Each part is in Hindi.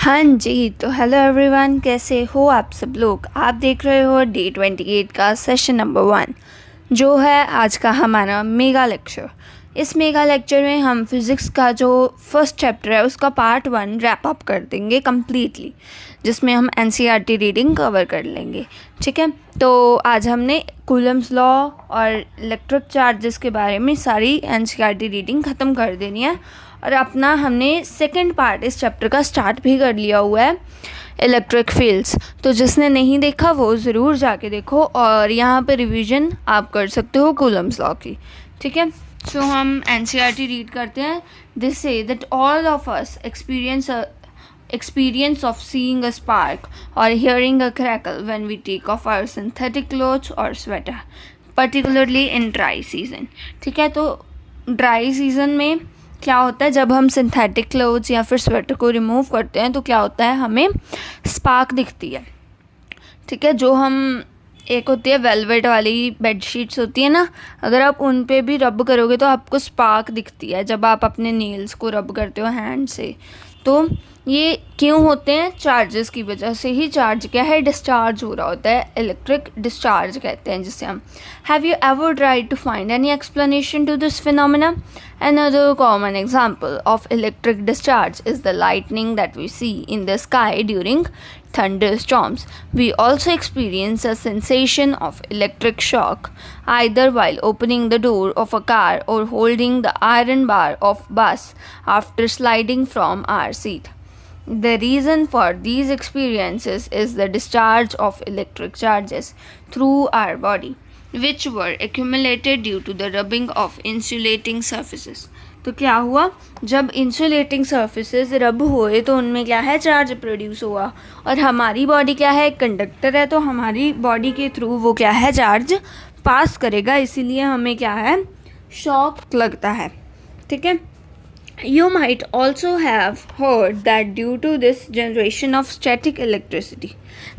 हाँ जी, तो हेलो एवरीवन, कैसे हो आप सब लोग। आप देख रहे हो डे 28 का सेशन नंबर 1 जो है आज का हमारा मेगा लेक्चर। इस मेगा लेक्चर में हम फिज़िक्स का जो फर्स्ट चैप्टर है उसका पार्ट 1 रैप अप कर देंगे कम्प्लीटली, जिसमें हम एनसीईआरटी रीडिंग कवर कर लेंगे। ठीक है, तो आज हमने कूलम्स लॉ और इलेक्ट्रिक चार्जेस के बारे में सारी एनसीईआरटी रीडिंग ख़त्म कर देनी है और अपना हमने सेकंड पार्ट इस चैप्टर का स्टार्ट भी कर लिया हुआ है, इलेक्ट्रिक फील्ड्स। तो जिसने नहीं देखा वो ज़रूर जाके देखो और यहाँ पे रिवीजन आप कर सकते हो कूलम्स लॉ की। ठीक है, सो हम एनसीईआरटी रीड करते हैं। This say that all of us experience of seeing a spark or hearing a crackle when we take off our synthetic clothes or sweater, particularly in dry season। ठीक है, तो ड्राई सीज़न में क्या होता है, जब हम सिंथेटिक क्लोथ्स या फिर स्वेटर को रिमूव करते हैं तो क्या होता है, हमें स्पार्क दिखती है। ठीक है, जो हम एक होती है वेलवेट वाली बेडशीट्स होती है ना, अगर आप उन पे भी रब करोगे तो आपको स्पार्क दिखती है जब आप अपने नेल्स को रब करते हो हैंड से। तो ये क्यों होते हैं, चार्जेस की वजह से ही। चार्ज क्या है, डिस्चार्ज हो रहा होता है, इलेक्ट्रिक डिस्चार्ज कहते हैं जिसे हम। Have you ever tried to find any explanation to this phenomena? Another common example of electric discharge is the lightning that we see in the sky during thunderstorms. We also experience a sensation of electric shock either while opening the door of a car or holding the iron bar of bus after sliding from our seat. The reason for these experiences is the discharge of electric charges through our body, which were accumulated due to the rubbing of insulating surfaces। तो क्या हुआ, जब इंसुलेटिंग सर्फेसेस रब हुए तो उनमें क्या है, चार्ज प्रोड्यूस हुआ। और हमारी बॉडी क्या है, कंडक्टर है, तो हमारी बॉडी के थ्रू वो क्या है, चार्ज पास करेगा, इसीलिए हमें क्या है, शॉक लगता है। ठीक है, You might also have heard that due to this generation of static electricity,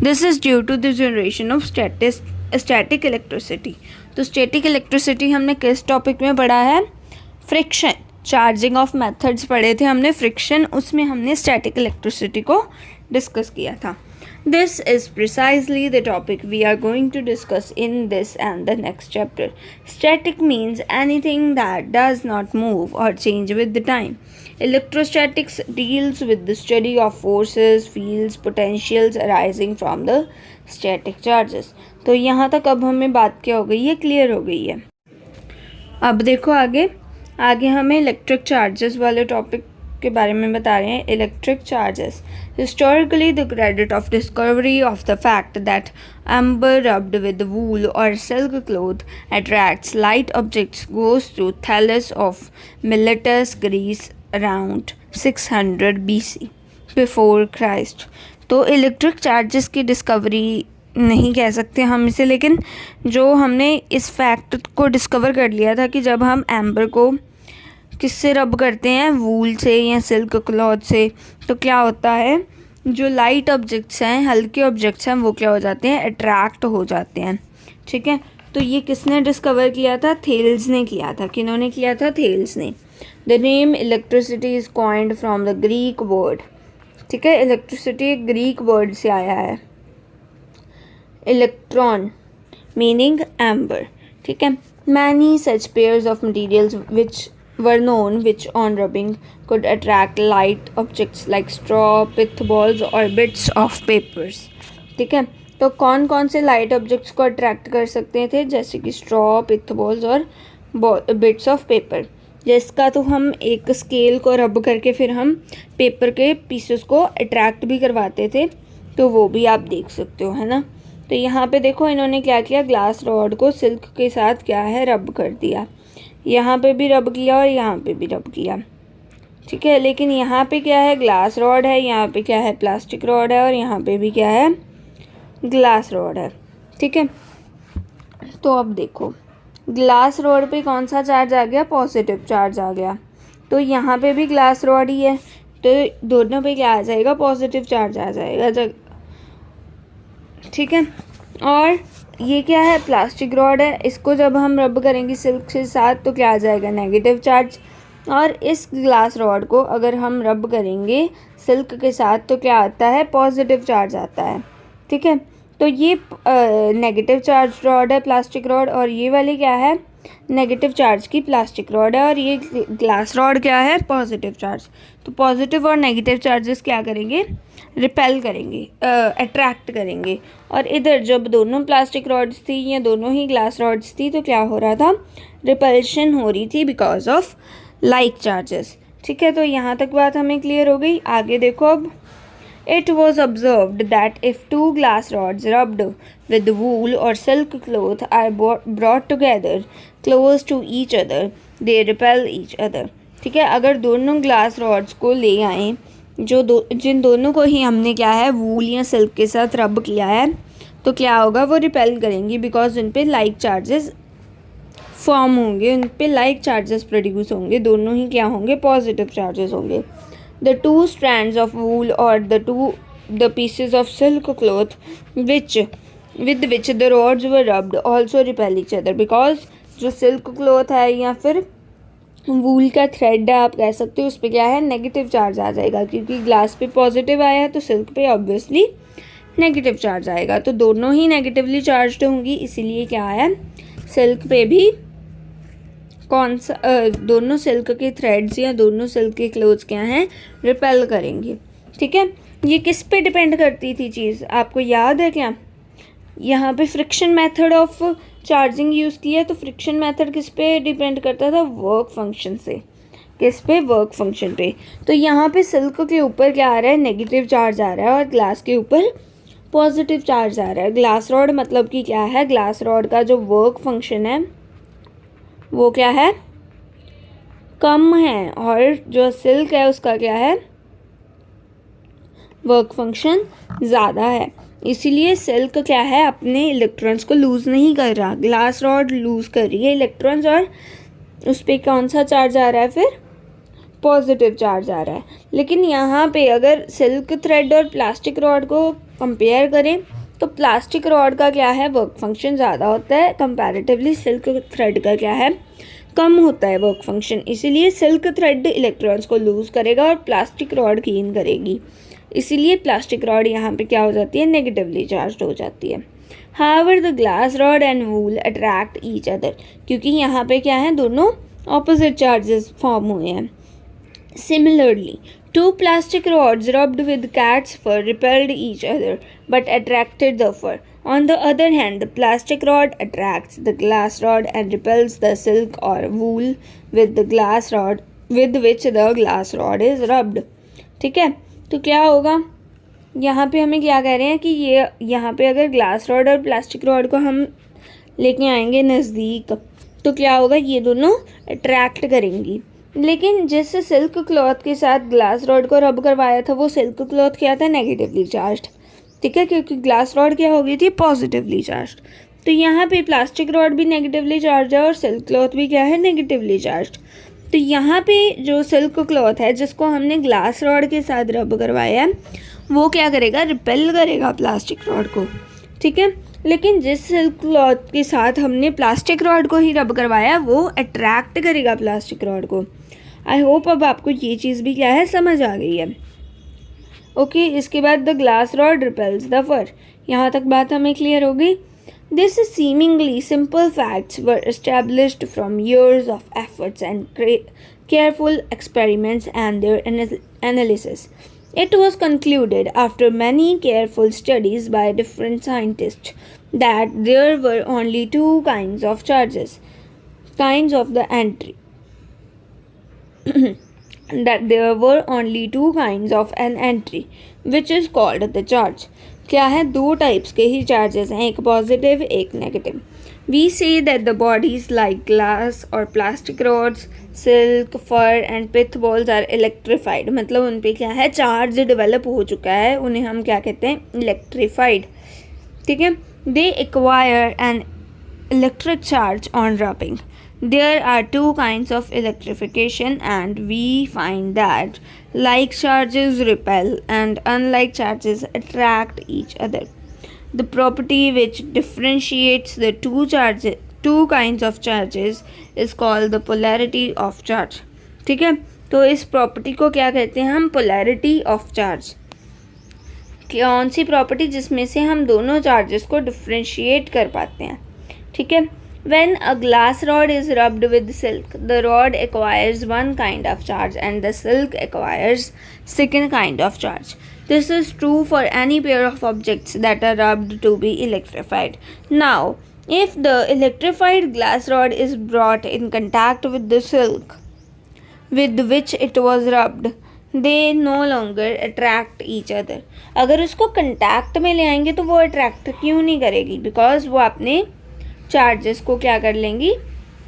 this is due to the generation of static electricity। तो static electricity हमने किस टॉपिक में पढ़ा है, फ्रिक्शन। चार्जिंग ऑफ मेथड्स पढ़े थे हमने, फ्रिक्शन, उसमें हमने static electricity को डिस्कस किया था। This is precisely the topic we are going to discuss in this and the next chapter. Static means anything that does not move or change with the time. Electrostatics deals with the study of forces, fields, potentials arising from the static charges। तो यहाँ तक अब हमें बात क्या हो गई है, क्लियर हो गई है। अब देखो आगे हमें इलेक्ट्रिक चार्जेस वाले टॉपिक के बारे में बता रहे हैं। Electric charges, historically the credit of discovery of the fact that amber rubbed with wool or silk cloth attracts light objects goes to Thales of Miletus, Greece around 600 BC before Christ। तो इलेक्ट्रिक चार्जेस की डिस्कवरी नहीं कह सकते हम इसे, लेकिन जो हमने इस फैक्ट को डिस्कवर कर लिया था कि जब हम एम्बर को किससे रब करते हैं, वूल से या सिल्क क्लॉथ से, तो क्या होता है, जो लाइट ऑब्जेक्ट्स हैं, हल्के ऑब्जेक्ट्स हैं, वो क्या हो जाते हैं, अट्रैक्ट हो जाते हैं। ठीक है, तो ये किसने डिस्कवर किया था, थेल्स ने किया था। किन्होंने किया था, थेल्स ने। The name electricity is coined from the Greek word. ठीक है, इलेक्ट्रिसिटी ग्रीक वर्ड से आया है, इलेक्ट्रॉन मीनिंग एम्बर। ठीक है, many such pairs of materials which were known which on rubbing could attract light objects like straw, pith balls or bits of papers। ठीक है, तो कौन कौन से लाइट ऑब्जेक्ट्स को अट्रैक्ट कर सकते थे, जैसे कि स्ट्रॉ, पिथ बॉल्स और बिट्स ऑफ पेपर। जिसका तो हम एक स्केल को रब करके फिर हम पेपर के पीसेस को अट्रैक्ट भी करवाते थे, तो वो भी आप देख सकते हो, है ना। तो यहाँ पे देखो इन्होंने क्या किया, ग्लास रॉड को सिल्क के साथ क्या है, रब कर दिया। यहाँ पे भी रब किया और यहाँ पे भी रब किया। ठीक है, लेकिन यहाँ पे क्या है, ग्लास रॉड है, यहाँ पे क्या है, प्लास्टिक रॉड है, और यहाँ पे भी क्या है, ग्लास रॉड है। ठीक है, तो अब देखो ग्लास रॉड पे कौन सा चार्ज आ गया, पॉजिटिव चार्ज आ गया। तो यहाँ पे भी ग्लास रॉड ही है, तो दोनों पे क्या आ जाएगा, पॉजिटिव चार्ज आ जाएगा। ठीक है, और ये क्या है, प्लास्टिक रॉड है, इसको जब हम रब करेंगे सिल्क के साथ तो क्या आ जाएगा, नेगेटिव चार्ज। और इस ग्लास रॉड को अगर हम रब करेंगे सिल्क के साथ तो क्या आता है, पॉजिटिव चार्ज आता है। ठीक है, तो ये नेगेटिव चार्ज रॉड है प्लास्टिक रॉड, और ये वाली क्या है, नेगेटिव चार्ज की प्लास्टिक रॉड है, और ये ग्लास रॉड क्या है, पॉजिटिव चार्ज। तो पॉजिटिव और नेगेटिव चार्जेस क्या करेंगे, रिपेल करेंगे, अट्रैक्ट करेंगे। और इधर जब दोनों प्लास्टिक रॉड्स थी या दोनों ही ग्लास रॉड्स थी तो क्या हो रहा था, रिपल्शन हो रही थी बिकॉज ऑफ लाइक चार्जेस। ठीक है, तो यहाँ तक बात हमें क्लियर हो गई। आगे देखो अब, It was observed that if two glass rods rubbed with wool or silk cloth are brought together close to each other, they repel each other. ठीक है, अगर दोनों ग्लास रॉड्स को ले आए, जिन दोनों को ही हमने क्या है, वूल या सिल्क के साथ रब किया है, तो क्या होगा, वो रिपेल करेंगी बिकॉज उन पे लाइक चार्जेस फॉर्म होंगे, उन पे लाइक चार्जेस प्रोड्यूस होंगे, दोनों ही क्या होंगे, पॉजिटिव चार्जेस होंगे। The two strands of wool or the pieces of silk cloth with which the rods were rubbed also repel each other, because जो सिल्क क्लॉथ है या फिर वूल का थ्रेड है आप कह सकते हो, उस पर क्या है, नेगेटिव चार्ज आ जाएगा, क्योंकि ग्लास पे पॉजिटिव आया है तो सिल्क पे ऑब्वियसली नेगेटिव चार्ज आएगा, तो दोनों ही नेगेटिवली चार्ज्ड होंगी, इसीलिए क्या है, सिल्क पे भी कौन सा दोनों सिल्क के थ्रेड्स या दोनों सिल्क के क्लोथ्स क्या हैं, रिपेल करेंगे। ठीक है, ये किस पे डिपेंड करती थी चीज़, आपको याद है क्या, यहाँ पे friction method of charging use किया, तो फ्रिक्शन मेथड किस पे डिपेंड करता था, वर्क फंक्शन से, किस पे, वर्क फंक्शन पे। तो यहाँ पे सिल्क के ऊपर क्या आ रहा है, नेगेटिव चार्ज आ रहा है, और ग्लास के ऊपर पॉजिटिव चार्ज आ रहा है। ग्लास रॉड मतलब कि क्या है, ग्लास रॉड का जो वर्क फंक्शन है वो क्या है, कम है, और जो सिल्क है उसका क्या है, वर्क फंक्शन ज़्यादा है। इसीलिए सिल्क क्या है, अपने इलेक्ट्रॉन्स को लूज़ नहीं कर रहा, ग्लास रॉड लूज़ कर रही है इलेक्ट्रॉन्स, और उस पर कौन सा चार्ज आ रहा है, फिर पॉजिटिव चार्ज आ रहा है। लेकिन यहाँ पे अगर सिल्क थ्रेड और प्लास्टिक रॉड को कंपेयर करें तो प्लास्टिक रॉड का क्या है, वर्क फंक्शन ज़्यादा होता है कंपैरेटिवली, सिल्क थ्रेड का क्या है, कम होता है वर्क फंक्शन। इसीलिए सिल्क थ्रेड इलेक्ट्रॉन्स को लूज़ करेगा और प्लास्टिक रॉड गेन करेगी, इसीलिए प्लास्टिक रॉड यहाँ पे क्या हो जाती है, नेगेटिवली चार्ज हो जाती है। However the glass rod and wool attract each other, क्योंकि यहाँ पे क्या है, दोनों ऑपोजिट चार्जेस फॉर्म हुए हैं। Similarly, two plastic rods rubbed with cat's fur repelled each other but attracted the fur. On the other hand, the plastic rod attracts the glass rod and repels the silk or wool with the glass rod with which the glass rod is rubbed. ठीक है, तो क्या होगा, यहाँ पे हमें क्या कह रहे हैं कि ये यहाँ पे अगर ग्लास रॉड और प्लास्टिक रॉड को हम लेके आएंगे नज़दीक तो क्या होगा, ये दोनों अट्रैक्ट करेंगी। लेकिन जिस सिल्क क्लॉथ के साथ ग्लास रॉड को रब करवाया था वो सिल्क क्लॉथ क्या था, नेगेटिवली चार्ज्ड। ठीक है, क्योंकि ग्लास रॉड क्या हो गई थी, पॉजिटिवली चार्ज्ड। तो यहाँ पे प्लास्टिक रॉड भी नेगेटिवली चार्ज है और सिल्क क्लॉथ भी क्या है, नेगेटिवली चार्ज्ड। तो यहाँ पे जो सिल्क क्लॉथ है जिसको हमने ग्लास रॉड के साथ रब करवाया है वो क्या करेगा, रिपेल करेगा प्लास्टिक रॉड को। ठीक है, लेकिन जिस सिल्क क्लॉथ के साथ हमने प्लास्टिक रॉड को ही रब करवाया वो अट्रैक्ट करेगा प्लास्टिक रॉड को। आई होप अब आपको ये चीज़ भी क्या है, समझ आ गई है। ओके, इसके बाद the glass rod repels the fur, यहाँ तक बात हमें क्लियर हो गई। This seemingly simple facts were established from years of efforts and careful experiments and their analysis. It was concluded after many careful studies by different scientists that there were only two kinds of charges, kinds of the entry. that there were only two kinds of an entry, which is called the charge. क्या है, दो टाइप्स के ही चार्जेस हैं, एक पॉजिटिव एक negative. We say that the bodies like glass और plastic rods, silk, fur and pith balls are electrified, मतलब उन पे क्या है, चार्ज डेवलप हो चुका है, उन्हें हम क्या कहते हैं, इलेक्ट्रीफाइड। ठीक है, they acquire an electric charge on rubbing. There are two kinds of electrification and we find that like charges repel and unlike charges attract each other. The property which differentiates the two kinds of charges is called the polarity of charge. ठीक है, तो इस प्रॉपर्टी को क्या कहते हैं हम, पोलैरिटी ऑफ चार्ज। कौन सी प्रॉपर्टी, जिसमें से हम दोनों चार्जेस को डिफ्रेंशिएट कर पाते हैं। ठीक है, when a glass rod is rubbed with silk, the rod acquires one kind of charge and the silk acquires second kind of charge. This is true for any pair of objects that are rubbed to be electrified. Now, if the electrified glass rod is brought in contact with the silk with which it was rubbed, they no longer attract each other. अगर उसको कंटैक्ट में ले आएंगे तो वो अट्रैक्ट क्यों नहीं करेगी, बिकॉज वो अपने चार्जेस को क्या कर लेंगी,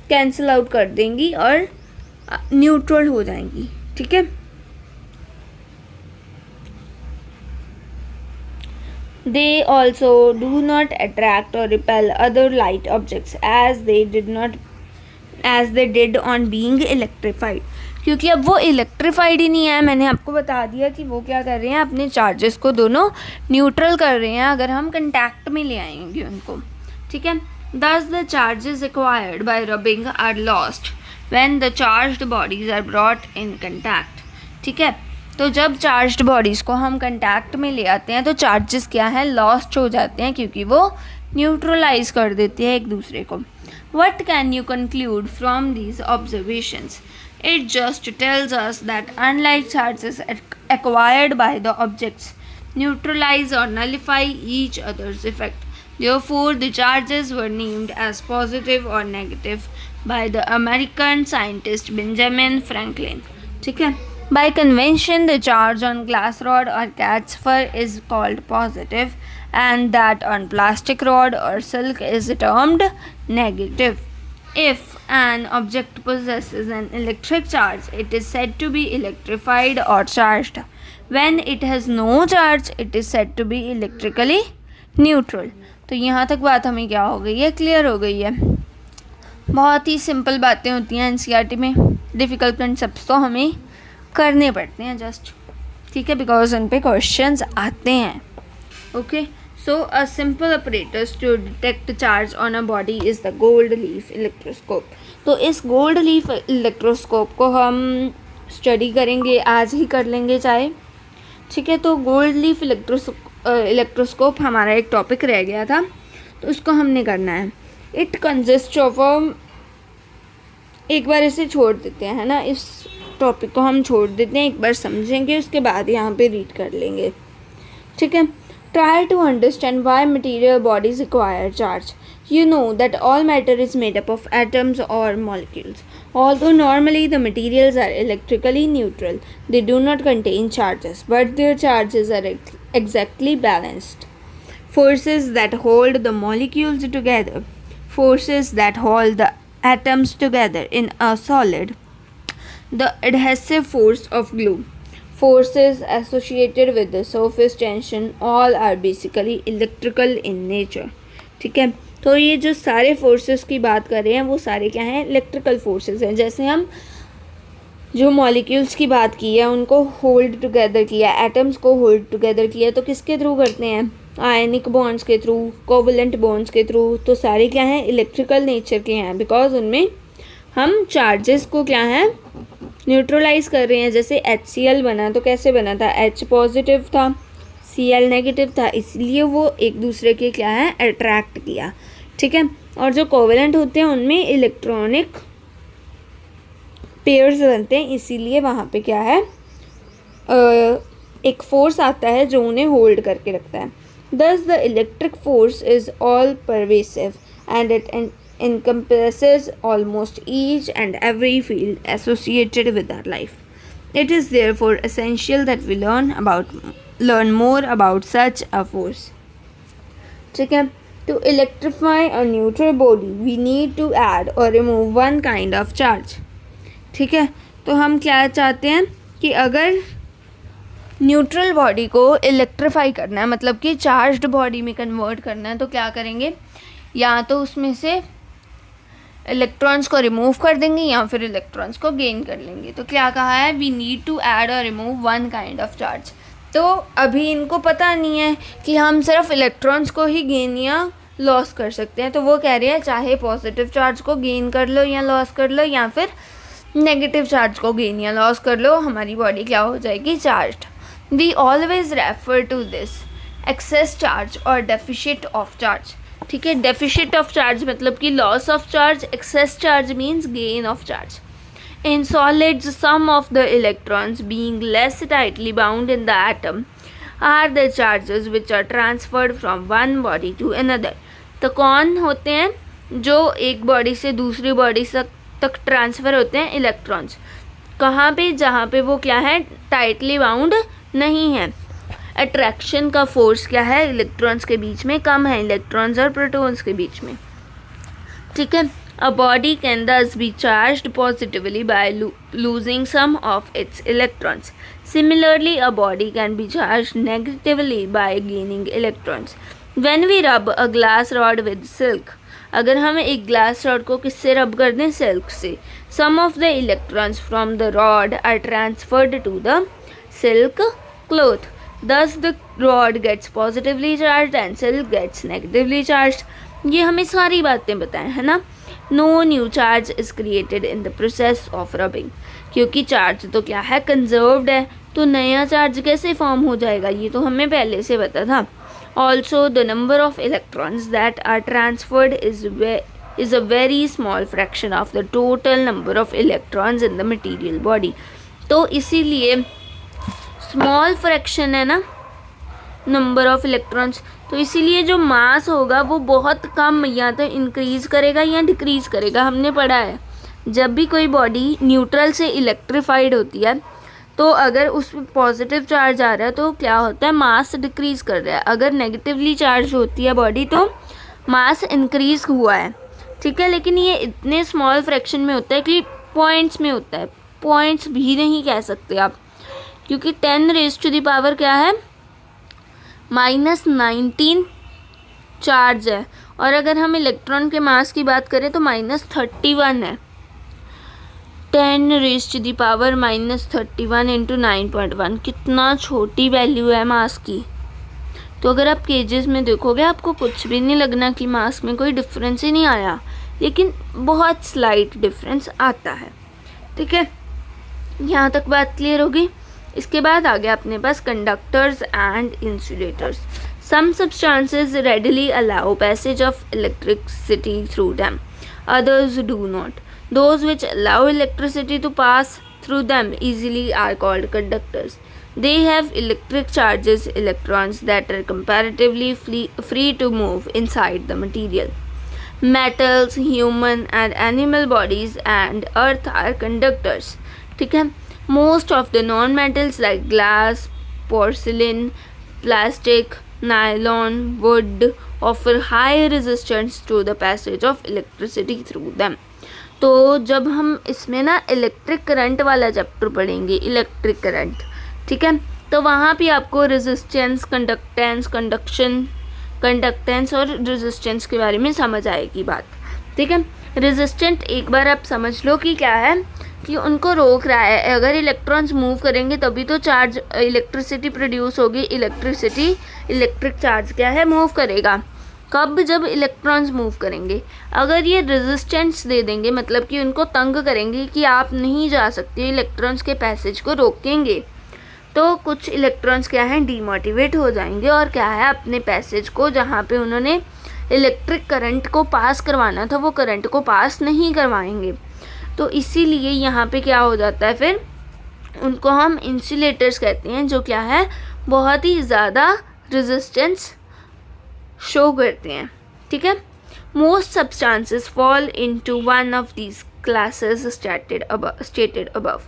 कैंसिल आउट कर देंगी और न्यूट्रल हो जाएंगी। ठीक है, they also do not attract or repel other light objects as they did on being electrified. क्योंकि अब वो इलेक्ट्रीफाइड ही नहीं है, मैंने आपको बता दिया कि वो क्या कर रहे हैं, अपने चार्जेस को दोनों न्यूट्रल कर रहे हैं अगर हम कंटैक्ट में ले आएंगे उनको। ठीक है, thus the charges acquired by rubbing are lost when the charged bodies are brought in contact. ठीक है, तो जब चार्ज्ड बॉडीज़ को हम कंटैक्ट में ले आते हैं तो चार्जेस क्या हैं, लॉस्ट हो जाते हैं, क्योंकि वो न्यूट्रलाइज कर देते हैं एक दूसरे को। What can you conclude from these observations? It just tells us that unlike charges acquired by the objects, neutralize or nullify each other's effect. Therefore, the charges were named as positive or negative by the American scientist Benjamin Franklin. ठीक है, by convention, the charge on glass rod or cat's fur is called positive, and that on plastic rod or silk is termed negative. If an object possesses an electric charge, it is said to be electrified or charged. When it has no charge, it is said to be electrically neutral. तो यहाँ तक बात हमें क्या हो गई है, क्लियर हो गई है। बहुत ही सिंपल बातें होती हैं एनसीईआरटी में, डिफ़िकल्ट कंसेप्ट्स तो हमें करने पड़ते हैं जस्ट। ठीक है, बिकॉज उन पे क्वेश्चंस आते हैं। Okay, so a simple apparatus to detect charge on a body is the gold leaf electroscope. तो इस गोल्ड लीफ इलेक्ट्रोस्कोप को हम स्टडी करेंगे, आज ही कर लेंगे चाहे। ठीक है, तो गोल्ड लीफ इलेक्ट्रोस्कोप हमारा एक टॉपिक रह गया था, तो उसको हमने करना है। इट कंसिस्ट ऑफ एक बार इसे छोड़ देते हैं, है ना, इस टॉपिक को हम छोड़ देते हैं, एक बार समझेंगे, उसके बाद यहाँ पे रीड कर लेंगे। ठीक है, try to understand why material bodies acquire charge. You know that all matter is made up of atoms or molecules. Although normally the materials are electrically neutral, they do not contain charges, but their charges are exactly balanced. Forces that hold the molecules together, forces that hold the atoms together in a solid, the adhesive force of glue, forces associated with the surface tension, all are basically electrical in nature. ठीक है, तो ये जो सारे फोर्सेस की बात कर रहे हैं वो सारे क्या हैं, इलेक्ट्रिकल फोर्सेस हैं। जैसे हम जो मॉलिक्यूल्स की बात की है उनको होल्ड टुगेदर किया, एटम्स को होल्ड टुगेदर किया, तो किसके थ्रू करते हैं, आयनिक बॉन्ड्स के थ्रू, कोवलेंट बॉन्ड्स के थ्रू। तो सारे क्या हैं, इलेक्ट्रिकल नेचर के हैं, बिकॉज उनमें हम चार्जेस को क्या हैं, न्यूट्रलाइज कर रहे हैं। जैसे HCl बना तो कैसे बना था, H पॉजिटिव था, Cl नेगेटिव था, इसलिए वो एक दूसरे के क्या है, अट्रैक्ट किया। ठीक है, और जो कोवेलेंट होते हैं उनमें इलेक्ट्रॉनिक पेयर्स बनते हैं, इसीलिए वहाँ पे क्या है, एक फोर्स आता है जो उन्हें होल्ड करके रखता है। Thus the electric force is all pervasive and it encompasses almost each and every field associated with our life. It is therefore essential that we learn more about such a force. ठीक है, to electrify a neutral body we need to add or remove one kind of charge. ठीक है, तो हम क्या चाहते हैं कि अगर न्यूट्रल बॉडी को इलेक्ट्रीफाई करना है, मतलब कि चार्ज्ड बॉडी में कन्वर्ट करना है, तो क्या करेंगे, या तो उसमें से इलेक्ट्रॉन्स को रिमूव कर देंगे या फिर इलेक्ट्रॉन्स को गेन कर लेंगे। तो क्या कहा है, वी नीड टू ऐड और remove one kind of charge. तो अभी इनको पता नहीं है कि हम सिर्फ इलेक्ट्रॉन्स को ही गेन या लॉस कर सकते हैं, तो वो कह रहे हैं चाहे पॉजिटिव चार्ज को गेन कर लो या लॉस कर लो, या फिर नेगेटिव चार्ज को गेन या लॉस कर लो, हमारी बॉडी क्या हो जाएगी, charge. We always refer to this excess charge और डेफिशिट ऑफ चार्ज। ठीक है, डेफिशिट ऑफ चार्ज मतलब कि loss of charge, excess charge means gain of charge. In solids, some of the electrons being less tightly bound in the atom are the charges which are transferred from one body to another। तो कौन होते हैं जो एक बॉडी से दूसरी बॉडी तक ट्रांसफ़र होते हैं, इलेक्ट्रॉन्स। कहाँ पे, जहाँ पे वो क्या है, टाइटली बाउंड नहीं है। अट्रैक्शन का फोर्स क्या है, इलेक्ट्रॉन्स के बीच में कम है, इलेक्ट्रॉन्स और प्रोटॉन्स के बीच में। ठीक है, a body can thus be charged positively by losing some of its electrons। Similarly, a body can be charged negatively by gaining electrons। When we rub a glass rod with silk, अगर हम एक ग्लास रॉड को किससे रब कर दें, सिल्क से, some of the electrons from the rod are transferred to the silk cloth। Thus the rod gets positively charged and silk gets negatively charged। ये हमें सारी बातें बताएं, है ना। No new charge is created in the process of rubbing, क्योंकि चार्ज तो क्या है, कंजर्व्ड है, तो नया चार्ज कैसे फॉर्म हो जाएगा, ये तो हमें पहले से पता था। Also the number of electrons that are transferred is a very small fraction of the total number of electrons in the material body. तो इसीलिए स्मॉल फ्रैक्शन है ना नंबर ऑफ इलेक्ट्रॉन्स, तो इसीलिए जो मास होगा वो बहुत कम, या तो इंक्रीज़ करेगा या डिक्रीज़ करेगा। हमने पढ़ा है जब भी कोई बॉडी न्यूट्रल से इलेक्ट्रीफाइड होती है तो अगर उस पर पॉजिटिव चार्ज आ रहा है तो क्या होता है, मास डिक्रीज़ कर रहा है। अगर नेगेटिवली चार्ज होती है बॉडी तो मास इंक्रीज़ हुआ है। ठीक है, लेकिन ये इतने स्मॉल फ्रैक्शन में होता है कि पॉइंट्स में होता है, पॉइंट्स भी नहीं कह सकते आप, क्योंकि 10⁻⁻⁴ क्या है, -19 चार्ज है। और अगर हम इलेक्ट्रॉन के मास की बात करें तो -31 है। 10⁻⁻31 इंटू 9.1 कितना छोटी वैल्यू है मास की। तो अगर आप केजेस में देखोगे आपको कुछ भी नहीं लगना कि मास में कोई डिफरेंस ही नहीं आया, लेकिन बहुत स्लाइट डिफरेंस आता है। ठीक है, यहाँ तक बात क्लियर होगी। इसके बाद आ गया अपने पास conductors and insulators. Some substances readily allow passage of electricity through them, others do not. Those which allow electricity to pass through them easily are called conductors। They have electric charges, electrons that are comparatively free to move inside the material। Metals, human and animal bodies and earth are conductors। ठीक है, most of the non-metals like glass, porcelain, plastic, nylon, wood offer high resistance to the passage of electricity through them। तो जब हम इसमें ना इलेक्ट्रिक करंट वाला चैप्टर पढ़ेंगे, इलेक्ट्रिक करंट, ठीक है, तो वहाँ भी आपको रेजिस्टेंस, कंडक्टेंस और रेजिस्टेंस के बारे में समझ आएगी बात। ठीक है, रेजिस्टेंट एक बार आप समझ लो कि क्या है, कि उनको रोक रहा है। अगर इलेक्ट्रॉन्स मूव करेंगे तभी तो चार्ज, इलेक्ट्रिसिटी प्रोड्यूस होगी। इलेक्ट्रिक चार्ज क्या है, मूव करेगा। कब, जब इलेक्ट्रॉन्स मूव करेंगे। अगर ये रेजिस्टेंस दे देंगे मतलब कि उनको तंग करेंगे कि आप नहीं जा सकते, इलेक्ट्रॉन्स के पैसेज को रोकेंगे, तो कुछ इलेक्ट्रॉन्स क्या हैं, डीमोटिवेट हो जाएंगे और क्या है, अपने पैसेज को, जहाँ पे उन्होंने इलेक्ट्रिक करंट को पास करवाना था वो करंट को पास नहीं करवाएंगे। तो इसीलिए यहाँ पे क्या हो जाता है, फिर उनको हम इंसुलेटर्स कहते हैं, जो क्या है, बहुत ही ज़्यादा रेजिस्टेंस शो करते हैं। ठीक है, most substances fall into one of these classes stated above.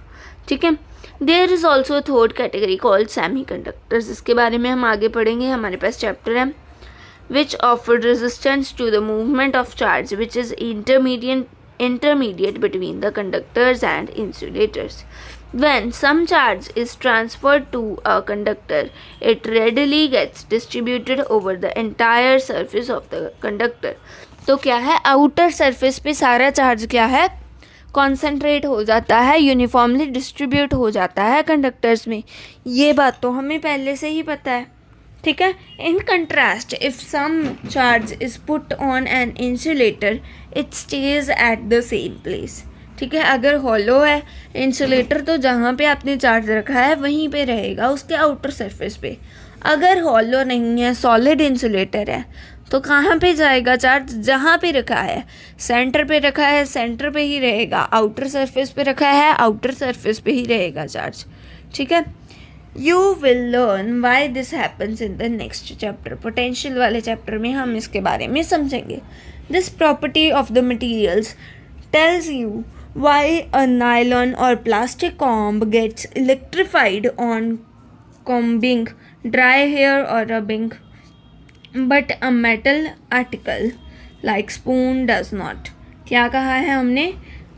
ठीक है, there is also third category called semiconductors. इसके बारे में हम आगे पढ़ेंगे, हमारे पास चैप्टर है। which offered resistance to the movement of charge, which is intermediate between the conductors and insulators। When some charge is transferred to a conductor, it readily gets distributed over the entire surface of the conductor। तो क्या है, आउटर सरफेस पे सारा चार्ज क्या है, कॉन्सेंट्रेट हो जाता है, यूनिफॉर्मली डिस्ट्रीब्यूट हो जाता है कंडक्टर्स में। ये बात तो हमें पहले से ही पता है। ठीक है, in contrast if some charge is put on an insulator it stays at the same place. ठीक ठीक है। अगर हॉलो है इंसुलेटर तो जहाँ पे आपने चार्ज रखा है वहीं पे रहेगा, उसके आउटर सरफेस पे। अगर हॉलो नहीं है, सॉलिड इंसुलेटर है, तो कहाँ पे जाएगा चार्ज? जहाँ पे रखा है। सेंटर पे रखा है, सेंटर पे ही रहेगा। आउटर सरफेस पे रखा है, आउटर सरफेस पे ही रहेगा चार्ज। ठीक है। You will learn why this happens in the next chapter. Potential वाले चैप्टर में हम इसके बारे में समझेंगे। This property of the materials tells you why a nylon or plastic comb gets electrified on combing dry hair or rubbing, but a metal article like spoon does not. क्या कहा है हमने?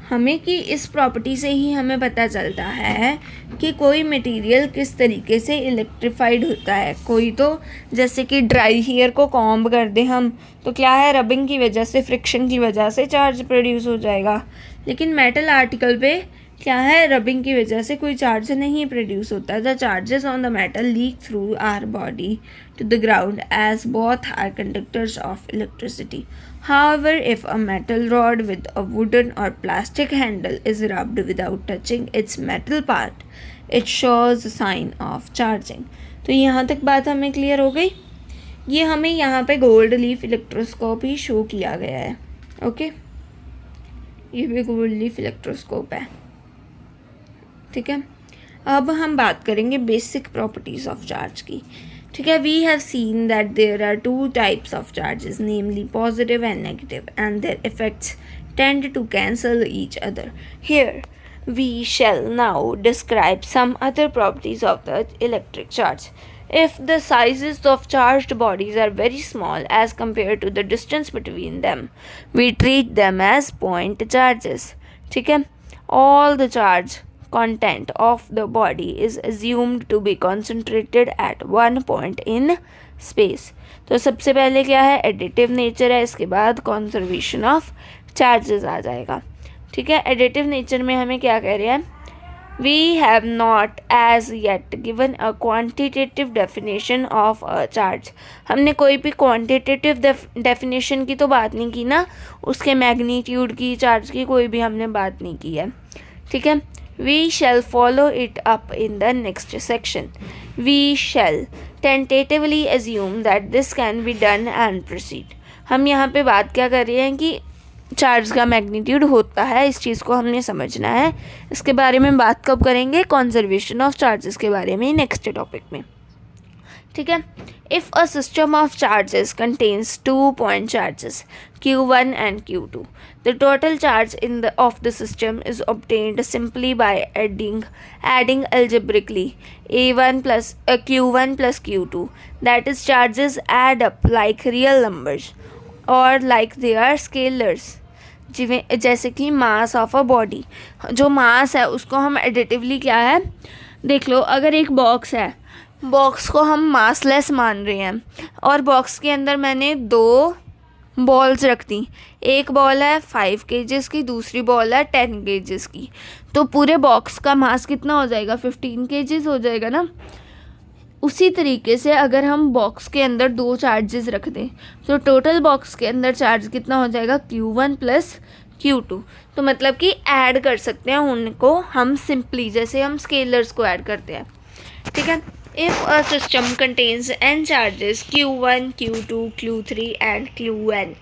हमें कि इस प्रॉपर्टी से ही हमें पता चलता है कि कोई मटेरियल किस तरीके से इलेक्ट्रीफाइड होता है। कोई तो जैसे कि ड्राई हेयर को कॉम्ब कर दें हम, तो क्या है, रबिंग की वजह से, फ्रिक्शन की वजह से चार्ज प्रोड्यूस हो जाएगा। लेकिन मेटल आर्टिकल पे क्या है, रबिंग की वजह से कोई चार्ज नहीं प्रोड्यूस होता। The charges on the metal leak through our body to the ground as both are conductors of electricity. However, if a metal rod with a wooden or plastic handle is rubbed without touching its metal part, it shows a sign of charging. तो यहाँ तक बात हमें क्लियर हो गई। ये हमें यहाँ पे गोल्ड लीफ इलेक्ट्रोस्कोप ही शो किया गया है। ओके, ये भी गोल्ड लीफ इलेक्ट्रोस्कोप है। ठीक है। अब हम बात करेंगे बेसिक प्रॉपर्टीज ऑफ चार्ज की। ठीक है। We have seen that there are two types of charges, namely positive and negative, and their effects tend to cancel each other. Here we shall now describe some other properties of the electric charge. If the sizes of charged bodies are very small as compared to the distance between them, we treat them as point charges. ठीक है। All the charge content of the body is assumed to be concentrated at one point in space. तो सबसे पहले क्या है, एडिटिव नेचर है, इसके बाद कंजर्वेशन ऑफ चार्जेस आ जाएगा। ठीक है। एडिटिव नेचर में हमें क्या कह रहे हैं, we have not as yet given a quantitative definition of a charge. हमने कोई भी क्वांटिटेटिव डेफिनेशन की तो बात नहीं की ना, उसके मैग्नीट्यूड की, चार्ज की कोई भी हमने बात नहीं की है। ठीक है। We shall follow it up in the next section. We shall tentatively assume that this can be done and proceed. हम यहाँ पे बात क्या कर रहे हैं कि चार्ज का मैग्नीट्यूड होता है, इस चीज़ को हमने समझना है। इसके बारे में बात कब करेंगे, कंजर्वेशन ऑफ चार्जेस के बारे में नेक्स्ट टॉपिक में। ठीक है। If a system of charges contains 2 point charges Q1 and Q2, the total charge of the system is obtained simply by adding algebraically A1 plus Q1 plus Q2. That is, charges add up like real numbers और लाइक दे आर स्केलर्स। जैसे कि मास ऑफ अ बॉडी, जो मास है उसको हम एडिटिवली क्या है, देख लो, अगर एक बॉक्स है, बॉक्स को हम मासलेस मान रहे हैं और बॉक्स के अंदर मैंने 2 बॉल्स रख दी, एक बॉल है 5 kgs की, दूसरी बॉल है 10 kgs की, तो पूरे बॉक्स का मास कितना हो जाएगा, 15 kgs हो जाएगा ना। उसी तरीके से अगर हम बॉक्स के अंदर 2 चार्जेस रख दें तो टोटल बॉक्स के अंदर चार्ज कितना हो जाएगा, Q1 प्लस Q2। तो मतलब कि ऐड कर सकते हैं उनको हम सिंपली, जैसे हम स्केलर्स को ऐड करते हैं। ठीक है। If a system contains n charges Q1, Q2, Q3 and Qn,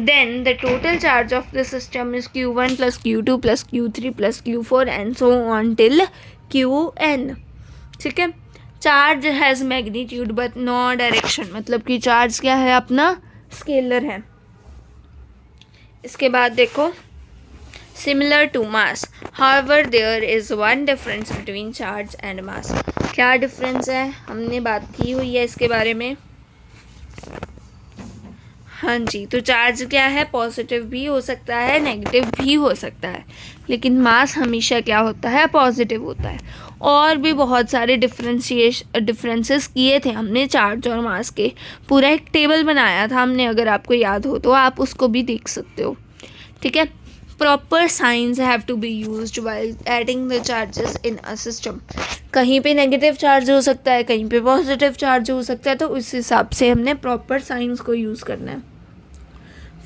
then the total charge of the system is Q1 plus Q2 plus Q3 plus Q4 and so on till Qn। ठीक है। Charge has magnitude but no direction, मतलब कि चार्ज क्या है, अपना स्केलर है। इसके बाद देखो, similar to mass, however there is one difference between charge and mass. क्या डिफरेंस है, हमने बात की हुई है इसके बारे में। हाँ जी, तो चार्ज क्या है, पॉजिटिव भी हो सकता है, नेगेटिव भी हो सकता है, लेकिन मास हमेशा क्या होता है, पॉजिटिव होता है। और भी बहुत सारे डिफरेंसेस किए थे हमने चार्ज और मास के, पूरा एक टेबल बनाया था हमने, अगर आपको याद हो तो आप उसको भी देख सकते हो। ठीक है। Proper signs have to be used while adding the charges in a system. कहीं पे नेगेटिव चार्ज हो सकता है, कहीं पे पॉजिटिव चार्ज हो सकता है, तो उस हिसाब से हमने प्रॉपर साइंस को यूज़ करना है।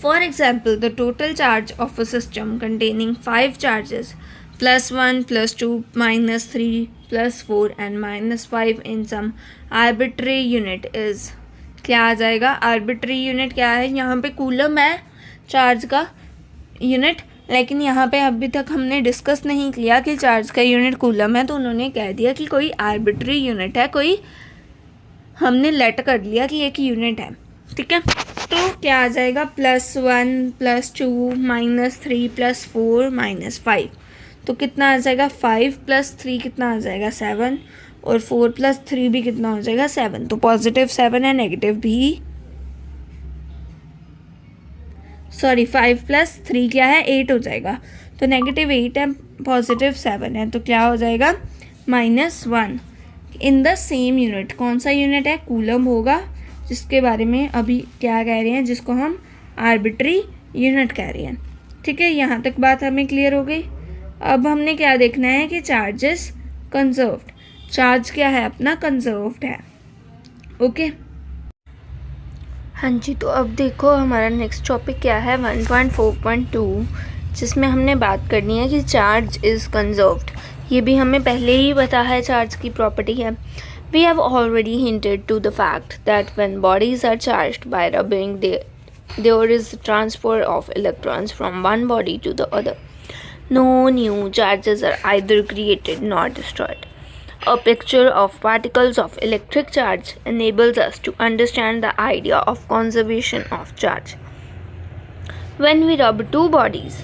For example, the total charge of a system containing 5 charges +1, +2, -3, +4 and -5 in some arbitrary unit is, क्या आ जाएगा? आर्बिट्री यूनिट क्या है? यहाँ पे कूलम है चार्ज का यूनिट, लेकिन यहाँ पे अभी तक हमने डिस्कस नहीं किया कि चार्ज का यूनिट कूलम है, तो उन्होंने कह दिया कि कोई आर्बिट्री यूनिट है, कोई हमने लेट कर लिया कि एक यूनिट है, ठीक है। तो क्या आ जाएगा? +1, +2, -3, +4, -5, तो कितना आ जाएगा? 5 + 3 कितना आ जाएगा? 7, और 4 + 3 भी कितना हो जाएगा? 7। तो +7 है, नेगेटिव भी, सॉरी 5 + 3 क्या है? 8 हो जाएगा। तो -8 है, +7 है, तो क्या हो जाएगा? -1 इन द सेम यूनिट। कौन सा यूनिट है? कूलम होगा, जिसके बारे में अभी क्या कह रहे हैं, जिसको हम आर्बिट्री यूनिट कह रहे हैं, ठीक है। यहाँ तक बात हमें क्लियर हो गई। अब हमने क्या देखना है कि चार्जेस कंजर्व्ड, चार्ज क्या है अपना? कंजर्व्ड है, ओके। हाँ जी, तो अब देखो हमारा नेक्स्ट टॉपिक क्या है, 1.4.2, जिसमें हमने बात करनी है कि चार्ज इज़ कंजर्व्ड। ये भी हमें पहले ही पता है, चार्ज की प्रॉपर्टी है। We have already hinted to the fact that when bodies are charged by rubbing, there is transfer of electrons from one body to the other. No new charges are either created nor destroyed. A picture of particles of electric charge enables us to understand the idea of conservation of charge. When we rub two bodies,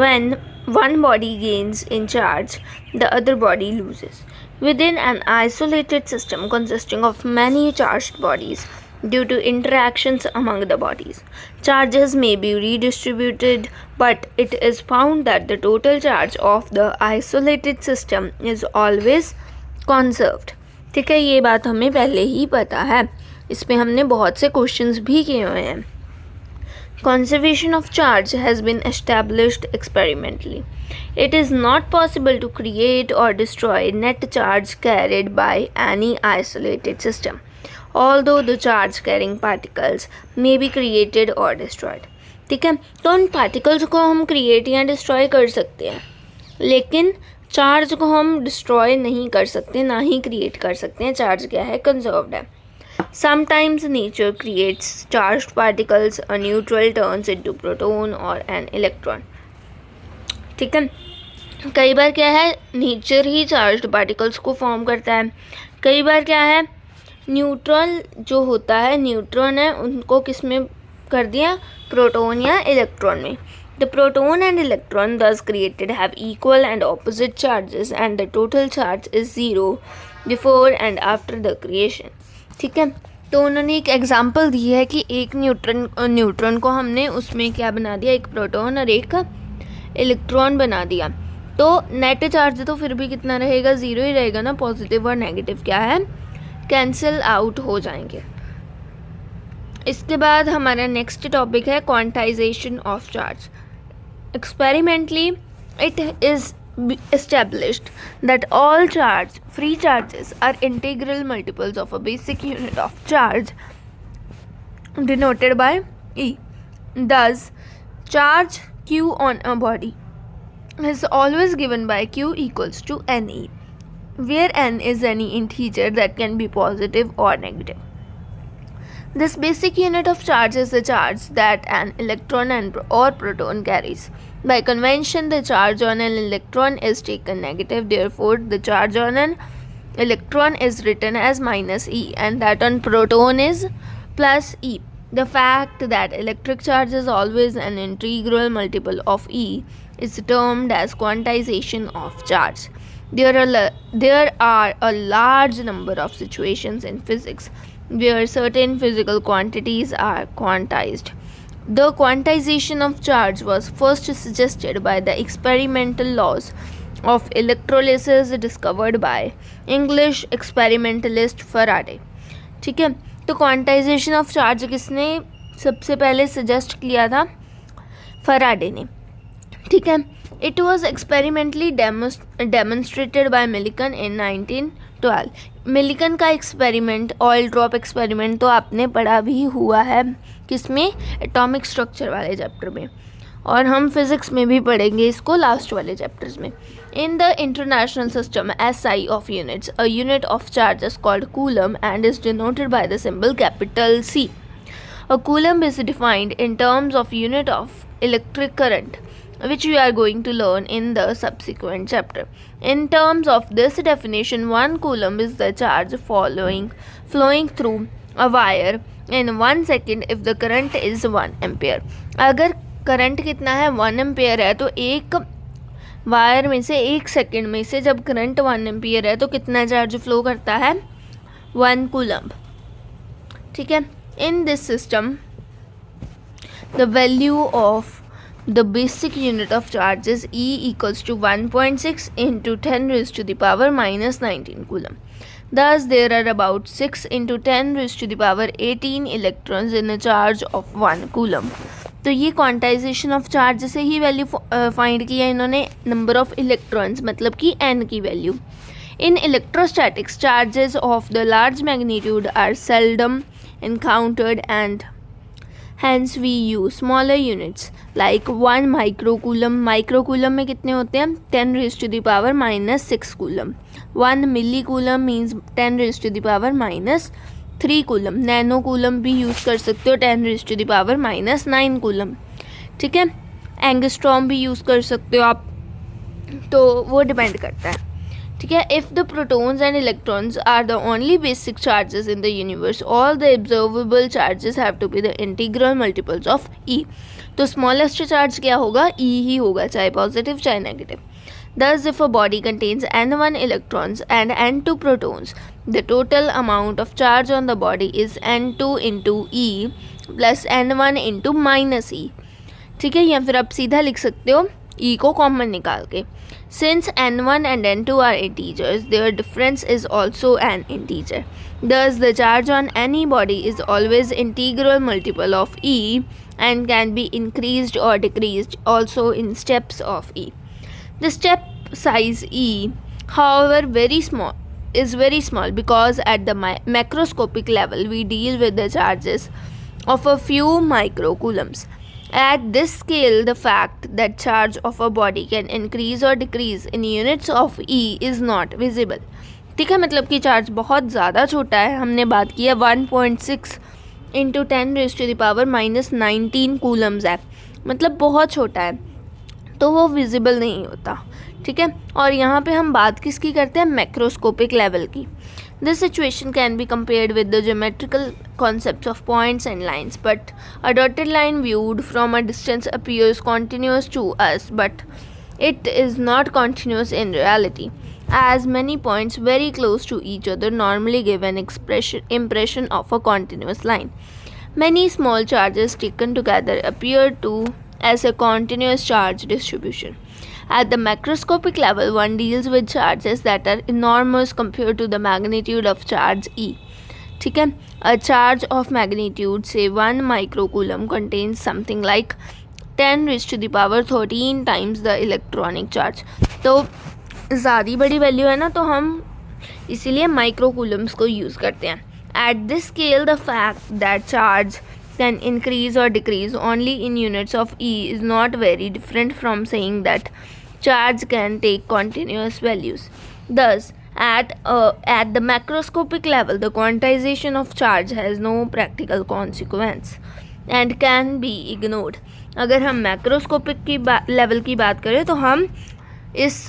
when one body gains in charge, the other body loses. Within an isolated system consisting of many charged bodies, due to interactions among the bodies, charges may be redistributed, but it is found that the total charge of the isolated system is always conserved. ठीक है, ये बात हमें पहले ही पता है, इस पे हमने बहुत से क्वेश्चंस भी किए हुए हैं। Conservation of charge has been established experimentally. It is not possible to create or destroy net charge carried by any isolated system, although the charge carrying particles may be created or destroyed. ठीक है, तो उन पार्टिकल्स को हम क्रिएट या डिस्ट्रॉय कर सकते हैं, लेकिन चार्ज को हम डिस्ट्रॉय नहीं कर सकते, ना ही क्रिएट कर सकते हैं। चार्ज क्या है? कंजर्व्ड है। Sometimes nature creates charged particles, a neutral turns into proton or an electron. ठीक है, कई बार क्या है, नेचर ही चार्ज्ड पार्टिकल्स को फॉर्म करता है। कई बार क्या है, न्यूट्रल जो होता है, न्यूट्रॉन है, उनको किस में कर दिया? प्रोटॉन या इलेक्ट्रॉन में। The proton and electron thus created have equal and opposite charges and the total charge is 0 before and after the creation. ठीक है, तो उन्होंने एक एग्जांपल दी है कि एक न्यूट्रॉन को हमने उसमें क्या बना दिया? एक प्रोटॉन और एक इलेक्ट्रॉन बना दिया, तो नेट चार्ज तो फिर भी कितना रहेगा? 0 ही रहेगा ना। पॉजिटिव और नेगेटिव क्या है? कैंसिल आउट हो जाएंगे। इसके बाद हमारा नेक्स्ट टॉपिक है quantization of charge. Experimentally, it is established that all free charges are integral multiples of a basic unit of charge denoted by E. Thus, charge Q on a body is always given by Q equals to NE, where N is any integer that can be positive or negative. This basic unit of charge is the charge that an electron or proton carries. By convention, the charge on an electron is taken negative. Therefore, the charge on an electron is written as -E and that on proton is +E. The fact that electric charge is always an integral multiple of E is termed as quantization of charge. There are a large number of situations in physics where certain physical quantities are quantized. The quantization of charge was first suggested by the experimental laws of electrolysis discovered by English experimentalist Faraday. ठीक है, तो क्वांटाइजेशन ऑफ चार्ज किसने सबसे पहले सजेस्ट किया था? फराडे ने। ठीक है, it was experimentally demonstrated by Millikan in 1912। Millikan का एक्सपेरिमेंट, ऑयल ड्रॉप एक्सपेरिमेंट, तो आपने पढ़ा भी हुआ है किसमें? एटॉमिक स्ट्रक्चर वाले चैप्टर में, और हम फिजिक्स में भी पढ़ेंगे इसको लास्ट वाले चैप्टर्स में. In the international system SI of units, a unit of charge is called coulomb and is denoted by the symbol capital C. A coulomb is defined in terms of unit of electric current, which we are going to learn in the subsequent chapter. In terms of this definition, 1 coulomb is the charge flowing through a wire in 1 second if the current is 1 ampere. अगर करंट कितना है? 1 एम्पियर है, तो एक वायर में से 1 सेकेंड में से जब करंट 1 एम्पियर है तो कितना चार्ज फ्लो करता है? 1 कूलम्ब. ठीक है. In this system, the value of the basic unit of charge is E equals to 1.6 into 10 raised to the power minus 19 coulomb. Thus, there are about 6 into 10 raised to the power 18 electrons in a charge of 1 coulomb. तो ये क्वांटाइजेशन ऑफ चार्ज से ही वैल्यू फाइंड किया इन्होंने, नंबर ऑफ इलेक्ट्रॉन्स मतलब कि n की value. In electrostatics, charges of the large magnitude are seldom encountered and hence we use smaller units like 1 microcoulomb. Microcoulomb में कितने होते हैं? 10 raised to the power minus 6 coulomb. 1 millicoulomb means 10 raised to the power minus 3 coulomb. Nano coulomb भी यूज़ कर सकते हो 10 raised to the power minus 9 coulomb. ठीक है. एंगस्ट्रॉम भी यूज़ कर सकते हो आप, तो वो डिपेंड करता है. ठीक है. If the protons and electrons are the only basic charges in the universe, all the observable charges have to be the integral multiples of e. तो स्मॉलेस्ट चार्ज क्या होगा? ई ही होगा, चाहे पॉजिटिव चाहे negative. Thus, if a body contains n1 electrons and n2 protons, the total amount of charge on the body is n2 into E plus n1 into minus E. ठीक है. या फिर आप सीधा लिख सकते हो E को कॉमन निकाल के. Since n1 and n2 are integers, their difference is also an integer. Thus, the charge on any body is always integral multiple of E and can be increased or decreased also in steps of E. The step size E, however, is very small because at the macroscopic level we deal with the charges of a few microcoulombs. At this scale, the fact that charge of a body can increase or decrease in units of E is not visible. ठीक है. मतलब कि चार्ज बहुत ज़्यादा छोटा है. हमने बात की है 1.6 into 10 raised to the power minus 19 Coulomb's है, मतलब बहुत छोटा है, तो वो विजिबल नहीं होता. ठीक है. और यहाँ पे हम बात किसकी करते हैं? मैक्रोस्कोपिक लेवल की. This situation can be compared with the geometrical concepts of points and lines, but a dotted line viewed from a distance appears continuous to us, but it is not continuous in reality, as many points very close to each other normally give an impression of a continuous line. Many small charges taken together appear to as a continuous charge distribution. At the macroscopic level, one deals with charges that are enormous compared to the magnitude of charge E. ठीक है. A charge of magnitude, say 1 microcoulomb, contains something like 10 raised to the power 13 times the electronic charge. तो ज़्यादा बड़ी वैल्यू है ना, तो हम इसीलिए माइक्रोकूलम्स को यूज़ करते हैं. At this scale, the fact that charge can increase or decrease only in units of E is not very different from saying that charge can take continuous values. Thus, at the macroscopic level, the quantization of charge has no practical consequence and can be ignored. अगर हम मैक्रोस्कोपिक की लेवल की बात करें तो हम इस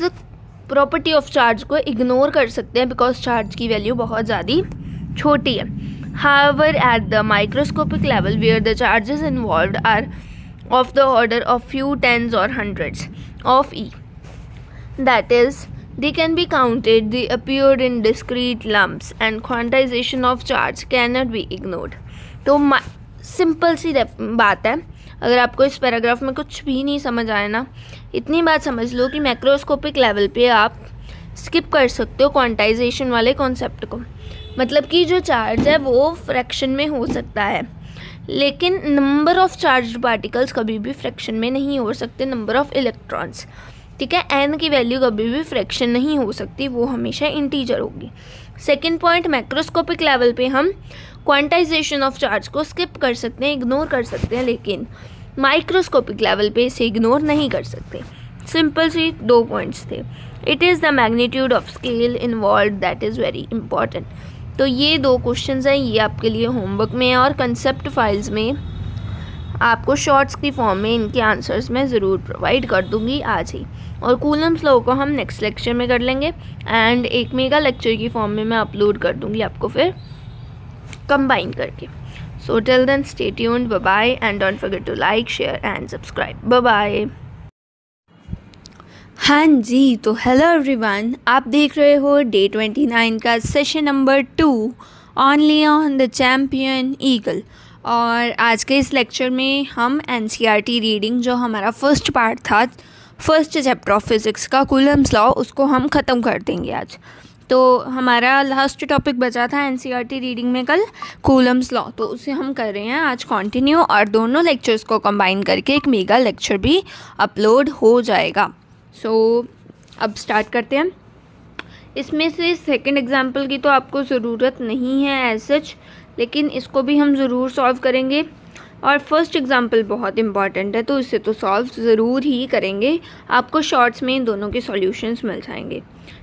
प्रॉपर्टी ऑफ चार्ज को इग्नोर कर सकते हैं, बिकॉज चार्ज की वैल्यू बहुत ज़्यादा छोटी है. However, at the microscopic level, where the charges involved are of the order of few tens or hundreds of E, that is, they can be counted, they appear in discrete lumps, and quantization of charge cannot be ignored. तो सिंपल सी बात है. अगर आपको इस पैराग्राफ में कुछ भी नहीं समझ आए ना, इतनी बात समझ लो कि मैक्रोस्कोपिक लेवल पे आप स्किप कर सकते हो क्वांटाइजेशन वाले कॉन्सेप्ट को. मतलब कि जो चार्ज है वो फ्रैक्शन में हो सकता है, लेकिन नंबर ऑफ़ चार्ज्ड पार्टिकल्स कभी भी फ्रैक्शन में नहीं हो सकते, नंबर ऑफ़ इलेक्ट्रॉन्स. ठीक है. एन की वैल्यू कभी भी फ्रैक्शन नहीं हो सकती, वो हमेशा इंटीजर होगी. सेकेंड पॉइंट, मैक्रोस्कोपिक लेवल पे हम क्वांटाइजेशन ऑफ चार्ज को स्किप कर सकते हैं, इग्नोर कर सकते हैं, लेकिन माइक्रोस्कोपिक लेवल पे इसे इग्नोर नहीं कर सकते। सिंपल सी 2 पॉइंट्स थे। It is the magnitude of scale involve that is very important. तो ये 2 क्वेश्चंस हैं, ये आपके लिए होमवर्क में और कंसेप्ट फाइल्स में आपको शॉर्ट्स की फॉर्म में इनके आंसर्स मैं ज़रूर प्रोवाइड कर दूंगी आज ही। और कूलम्स लॉ को हम नेक्स्ट लेक्चर में कर लेंगे एंड एक मेगा लेक्चर की फॉर्म में मैं अपलोड कर दूंगी आपको फिर कंबाइन करके। So till then stay tuned, bye bye and don't forget to like, share and subscribe. Bye bye. हाँ जी, तो हेलो एवरीवन, आप देख रहे हो डे 29 का session number 2 only on the champion eagle. और आज के इस लेक्चर में हम एनसीईआरटी रीडिंग जो हमारा फर्स्ट पार्ट था, फर्स्ट चैप्टर ऑफ फिज़िक्स का कूलम्स लॉ, उसको हम ख़त्म कर देंगे आज। तो हमारा लास्ट टॉपिक बचा था एनसीईआरटी रीडिंग में कल कूलम्स लॉ, तो उसे हम कर रहे हैं आज कंटिन्यू और दोनों लेक्चर्स को कंबाइन करके एक मेगा लेक्चर भी अपलोड हो जाएगा। सो अब स्टार्ट करते हैं। इसमें से सेकंड एग्जाम्पल की तो आपको ज़रूरत नहीं है एज सच, लेकिन इसको भी हम ज़रूर सॉल्व करेंगे। और फर्स्ट एग्जाम्पल बहुत इंपॉर्टेंट है, तो इसे तो सॉल्व ज़रूर ही करेंगे। आपको शॉर्ट्स में इन दोनों के सॉल्यूशंस मिल जाएंगे।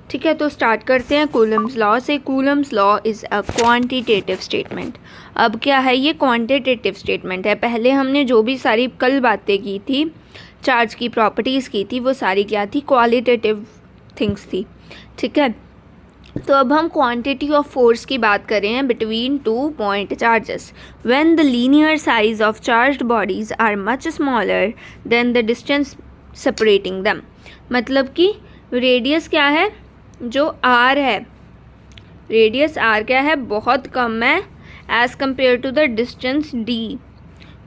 ठीक है, तो स्टार्ट करते हैं कूलम्स लॉ से। Coulomb's law is a quantitative statement. अब क्या है, ये क्वांटिटेटिव स्टेटमेंट है। पहले हमने जो भी सारी कल बातें की थी, चार्ज की प्रॉपर्टीज़ की थी, वो सारी क्या थी, क्वालिटेटिव थिंग्स थी। ठीक है, तो अब हम क्वांटिटी ऑफ फोर्स की बात कर रहे हैं between 2 point charges when the linear size of charged bodies are much smaller than the distance separating them. मतलब कि रेडियस क्या है, जो आर है, रेडियस आर क्या है, बहुत कम है as compare to the distance D.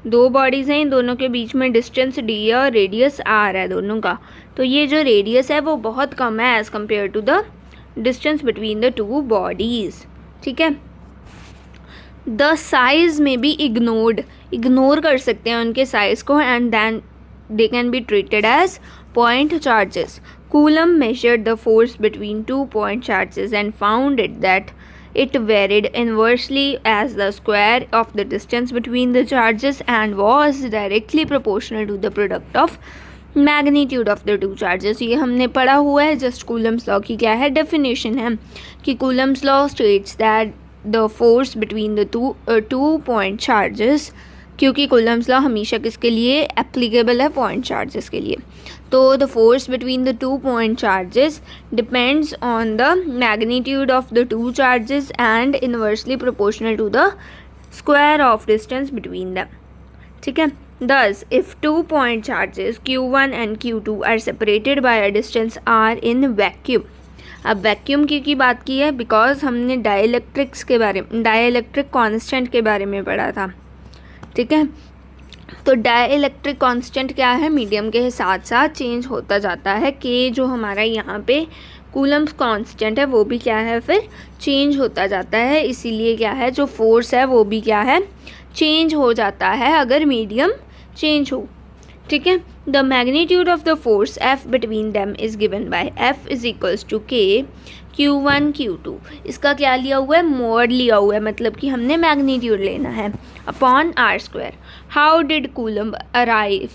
2 bodies हैं, इन दोनों के बीच में डिस्टेंस डी है और रेडियस आर है दोनों का। तो ये जो रेडियस है वो बहुत कम है as compare to the distance between the 2 bodies. ठीक है, द साइज में भी इग्नोर कर सकते हैं उनके साइज को, and then they can be treated as point charges. Coulomb measured the force between 2 point charges and found it that it varied inversely as the square of the distance between the charges and was directly proportional to the product of magnitude of the two charges। ये हमने पढ़ा हुआ है। जस्ट कूलम्स लॉ की क्या है, डेफिनेशन है कि Coulomb's law states that the force between the two point charges, क्योंकि कूलम्स लॉ हमेशा किसके लिए एप्लीकेबल है, पॉइंट चार्जेस के लिए। तो the force between the 2 point charges depends on the magnitude of the 2 charges and inversely proportional to the square of distance between them. ठीक है, thus if 2 point charges q1 and q2 are separated by a distance r in vacuum। अब वैक्यूम की बात की है बिकॉज हमने डाइलेक्ट्रिक कांस्टेंट के बारे में पढ़ा था। ठीक है, तो डाइलेक्ट्रिक कांस्टेंट क्या है, मीडियम के साथ साथ चेंज होता जाता है। के जो हमारा यहाँ पे कूलम्स कांस्टेंट है वो भी क्या है, फिर चेंज होता जाता है। इसीलिए क्या है, जो फोर्स है वो भी क्या है, चेंज हो जाता है अगर मीडियम चेंज हो। ठीक है, the magnitude of the force F between them is given by F is equals to K Q1 Q2। इसका क्या लिया हुआ है, मोड लिया हुआ है, मतलब कि हमने मैग्नीट्यूड लेना है upon r square. How did Coulomb arrive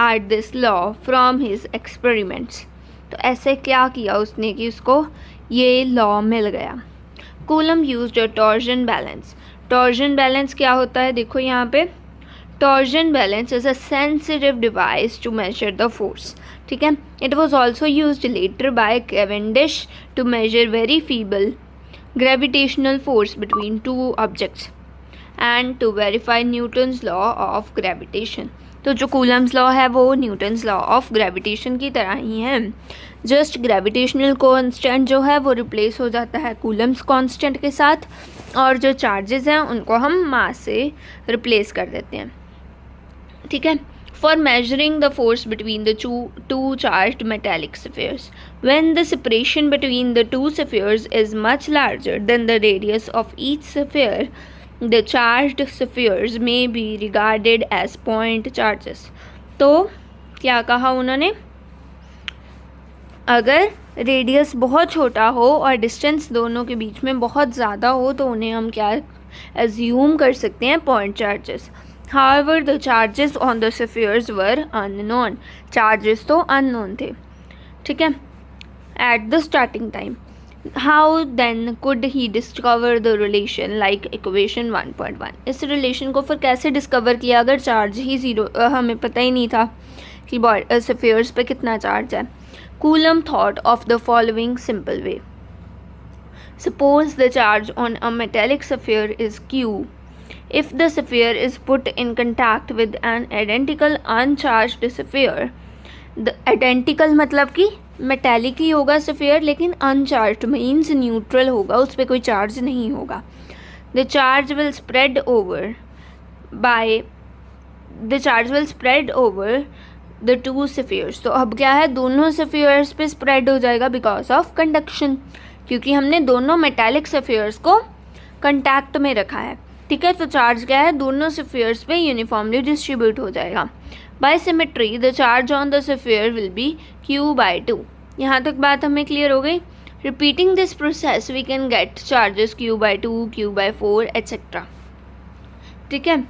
at this law from his experiments. तो ऐसे क्या किया उसने कि उसको ये लॉ मिल गया। Coulomb used a torsion balance. Torsion balance क्या होता है, देखो यहाँ पे, torsion balance is a sensitive device to measure the force. ठीक है, it was also used later by Cavendish to measure very feeble gravitational force between 2 objects and to verify Newton's law of gravitation. तो जो कूलम्स लॉ है वो न्यूटन्स लॉ ऑफ ग्रेविटेशन की तरह ही है। जस्ट ग्रेविटेशनल कांस्टेंट जो है वो रिप्लेस हो जाता है कूलम्स कांस्टेंट के साथ, और जो चार्जेस हैं उनको हम मास से रिप्लेस कर देते हैं। ठीक है, for measuring the force between the two charged metallic spheres when the separation between the 2 spheres is much larger than the radius of each sphere, the charged spheres may be regarded as point charges। तो क्या कहा उन्होंने, अगर रेडियस बहुत छोटा हो और डिस्टेंस दोनों के बीच में बहुत ज़्यादा हो तो उन्हें हम क्या एज्यूम कर सकते हैं point charges. However, the charges on the spheres were unknown. Charges तो unknown थे, ठीक है, at the starting time. How then could he discover the relation like equation 1.1? इस relation को फिर कैसे discover किया अगर charge ही ज़ीरो, हमें पता ही नहीं था कि spheres पे कितना charge है. Coulomb thought of the following simple way. Suppose the charge on a metallic sphere is Q. If the sphere is put in contact with an identical uncharged sphere, the identical मतलब कि metallic ही होगा sphere लेकिन uncharged means neutral होगा, उस पर कोई charge नहीं होगा. The charge will spread over the two spheres. तो अब क्या है, दोनों spheres पे spread हो जाएगा because of conduction, क्योंकि हमने दोनों metallic spheres को contact में रखा है, ठीक है. तो चार्ज क्या है, दोनों स्फीयर्स पे यूनिफॉर्मली डिस्ट्रीब्यूट हो जाएगा. By symmetry the charge on the sphere will be Q/2. यहाँ तक बात हमें क्लियर हो गई. Repeating this process we can get charges Q/2, Q/4 etcetera, ठीक है.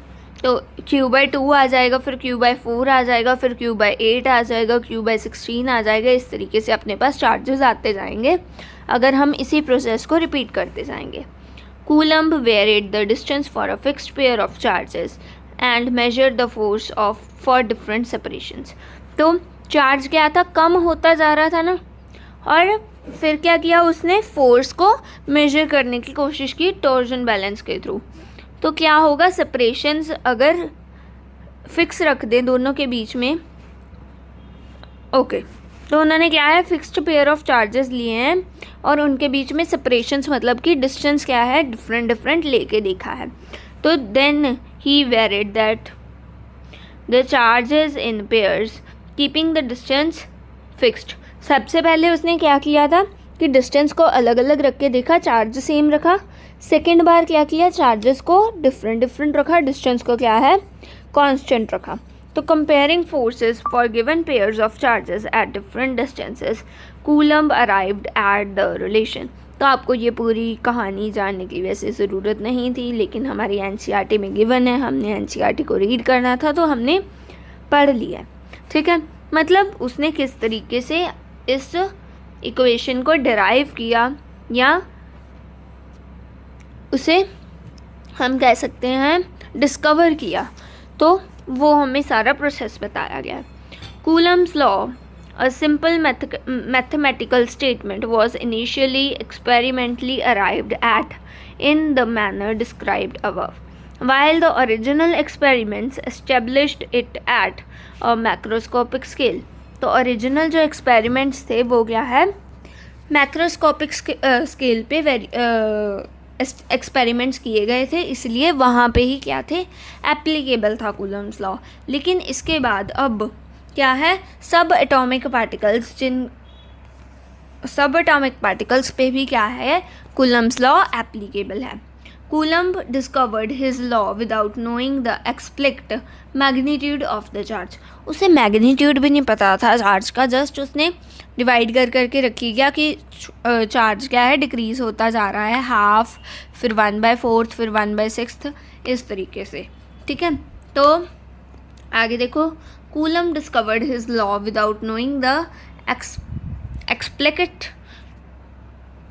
तो Q/2 आ जाएगा, फिर Q/4 आ जाएगा, फिर Q/8 आ जाएगा, Q/16 आ जाएगा. इस तरीके से अपने पास चार्जेस आते जाएंगे अगर हम इसी प्रोसेस को रिपीट करते जाएंगे. Coulomb varied the distance for a fixed pair of charges and measured the force for different separations. तो चार्ज क्या था, कम होता जा रहा था ना, और फिर क्या किया उसने, फोर्स को मेजर करने की कोशिश की टॉर्जन बैलेंस के थ्रू. तो क्या होगा, सेपरेशंस अगर फिक्स रख दें दोनों के बीच में, ओके, तो उन्होंने क्या है, फिक्स्ड पेयर ऑफ चार्जेस लिए हैं और उनके बीच में सेपरेशंस मतलब कि डिस्टेंस क्या है, डिफरेंट लेके देखा है. तो then he varied that the charges in pairs keeping the distance fixed. सबसे पहले उसने क्या किया था कि डिस्टेंस को अलग अलग रख के देखा, चार्ज सेम रखा. सेकेंड बार क्या किया, चार्जेस को डिफरेंट रखा, डिस्टेंस को क्या है, कांस्टेंट रखा. तो comparing forces for given pairs of charges at different distances, Coulomb arrived at the relation. तो आपको ये पूरी कहानी जानने की वैसे ज़रूरत नहीं थी, लेकिन हमारी NCERT में गिवन है, हमने NCERT को रीड करना था तो हमने पढ़ लिया, ठीक है. मतलब उसने किस तरीके से इस इक्वेशन को डिराइव किया, या उसे हम कह सकते हैं डिस्कवर किया, तो वो हमें सारा प्रोसेस बताया गया. Coulomb's law, a simple mathematical statement, was initially experimentally arrived at in the manner described above, while the original experiments established it at a macroscopic scale. तो ओरिजिनल जो एक्सपेरिमेंट्स थे वो क्या है, मैक्रोस्कोपिक स्केल पे एक्सपेरिमेंट्स किए गए थे, इसलिए वहाँ पे ही क्या थे, एप्लीकेबल था कूलम्स लॉ. लेकिन इसके बाद अब क्या है, सब एटॉमिक पार्टिकल्स पे भी क्या है, कूलम्स लॉ एप्लीकेबल है. Coulomb discovered his law without knowing the explicit magnitude of the charge. उसे मैग्नीट्यूड भी नहीं पता था चार्ज का, जस्ट उसने डिवाइड करके रखी गया कि चार्ज क्या है, डिक्रीज़ होता जा रहा है, हाफ, फिर 1/4, फिर 1/6, इस तरीके से, ठीक है. तो आगे देखो, Coulomb discovered his law without knowing the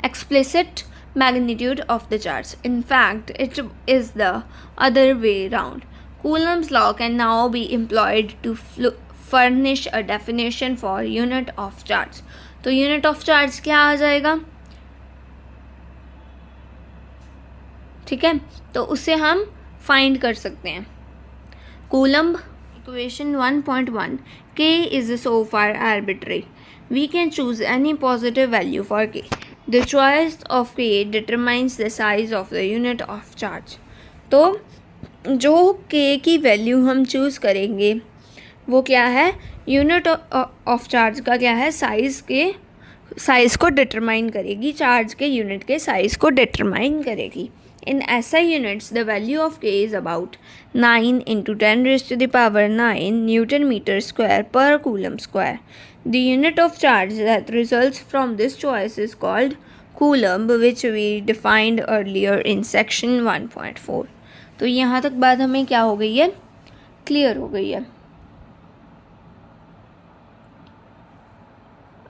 explicit magnitude of the charge. In fact, it is the other way round. Coulomb's law can now be employed to furnish a definition for unit of charge. तो unit of charge क्या आ जाएगा, ठीक है, तो उसे हम फाइंड कर सकते हैं. Coulomb equation 1.1, K is so far arbitrary. We can choose any positive value for K. The choice of K determines the size of the unit of charge. तो जो K की वैल्यू हम चूज़ करेंगे वो क्या है, यूनिट ऑफ चार्ज का क्या है, साइज़ को डिटरमाइन करेगी, चार्ज के यूनिट के साइज़ को डिटरमाइन करेगी. In SI units, the value of K is about 9 × 10⁹ Newton meter square per coulomb square. The unit of charge that results from this choice is called coulomb which we defined earlier in section 1.4। तो यहाँ तक बात हमें क्या हो गई है, क्लियर हो गई है।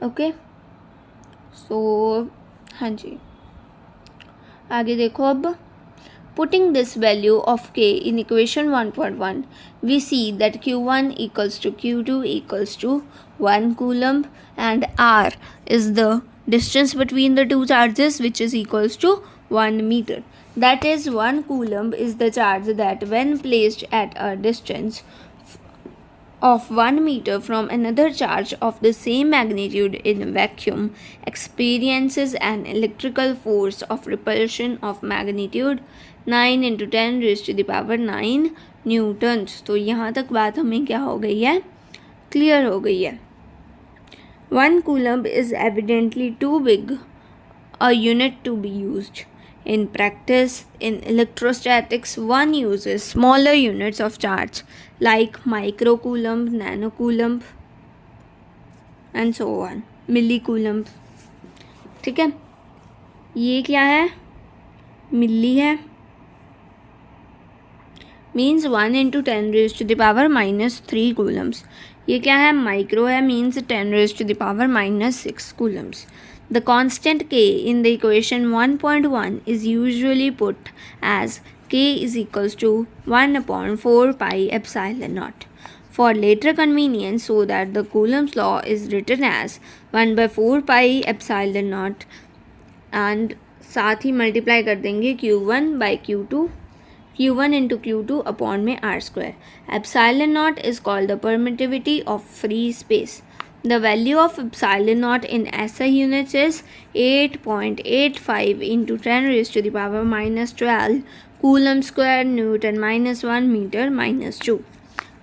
ओके सो हाँ जी, आगे देखो। अब putting this value of k in equation 1.1, we see that q1 equals to q2 equals to 1 coulomb and r is the distance between the two charges, which is equals to 1 meter. That is, 1 coulomb is the charge that when placed at a distance of 1 meter from another charge of the same magnitude in vacuum experiences an electrical force of repulsion of magnitude 9 into 10 raised to the power 9 Newton's. तो यहाँ तक बात हमें क्या हो गई है, क्लियर हो गई है। 1 coulomb is evidently too big a unit to be used. In practice, in electrostatics, one uses smaller units of charge like microcoulomb, nanocoulomb, and so on, millicoulomb। ठीक है, ये क्या है, मिली है, means 1 into 10 raised to the power -3 coulombs। ये क्या है, माइक्रो है, means 10 raised to the power -6 coulombs। The constant k in the equation 1.1 is usually put as k is equals to 1/4 pi epsilon naught for later convenience, so that the Coulomb's law is written as 1/4 pi epsilon naught and साथ ही मल्टीप्लाई कर देंगे q1 by q2, q1 into q2 upon में r square। Epsilon naught is called the permittivity of free space। The value of epsilon naught in SI units is 8.85 into 10 raised to the power -12 coulomb square Newton -1 meter -2।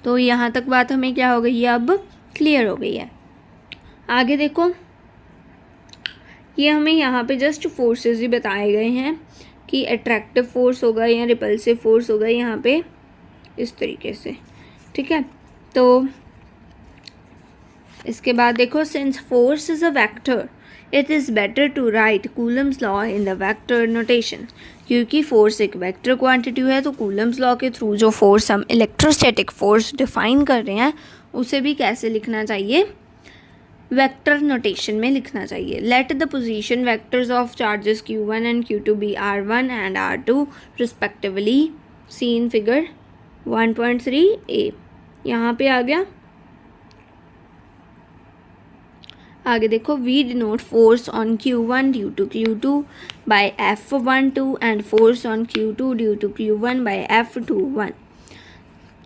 तो यहाँ तक बात हमें क्या हो गई है, अब क्लियर हो गई है। आगे देखो, ये हमें यहाँ पे जस्ट फोर्सेस ही बताए गए हैं कि अट्रैक्टिव फोर्स होगा या रिपल्सिव फोर्स होगा, यहाँ पे इस तरीके से। ठीक है, तो इसके बाद देखो, since force is a vector it is better to write Coulomb's law in the vector notation. क्योंकि फोर्स एक वेक्टर क्वांटिटी है, तो कूलम्स लॉ के थ्रू जो फोर्स हम इलेक्ट्रोस्टैटिक फोर्स डिफाइन कर रहे हैं उसे भी कैसे लिखना चाहिए, वेक्टर नोटेशन में लिखना चाहिए। Let the position vectors of charges q1 and q2 be r1 and r2 respectively, seen figure 1.3a। यहाँ पे आ गया। आगे देखो, we denote force on q1 due to q2 by F12 and force on q2 due to q1 by F21।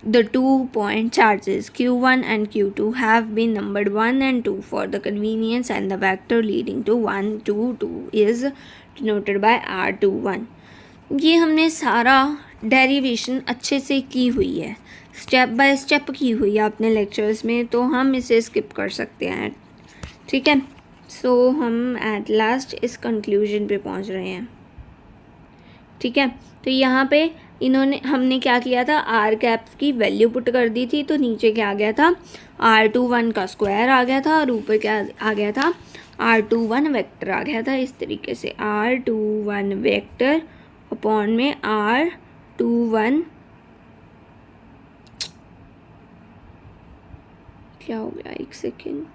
The 2 point charges q1 and q2 have been numbered 1 and 2 for the convenience, and the vector leading to 1, 2, 2 is denoted by r21। ये हमने सारा डेरिवेशन अच्छे से की हुई है, स्टेप बाय स्टेप की हुई है अपने लेक्चर्स में, तो हम इसे स्किप कर सकते हैं। ठीक है, सो हम एट लास्ट इस कंक्लूजन पे पहुंच रहे हैं। ठीक है, तो यहाँ पे हमने क्या किया था, आर कैप की वैल्यू पुट कर दी थी, तो नीचे क्या आ गया था, r21 का स्क्वायर आ गया था, और ऊपर क्या आ गया था, r21 वेक्टर आ गया था। इस तरीके से r21 वेक्टर अपॉन में r21 क्या हो गया, एक सेकेंड,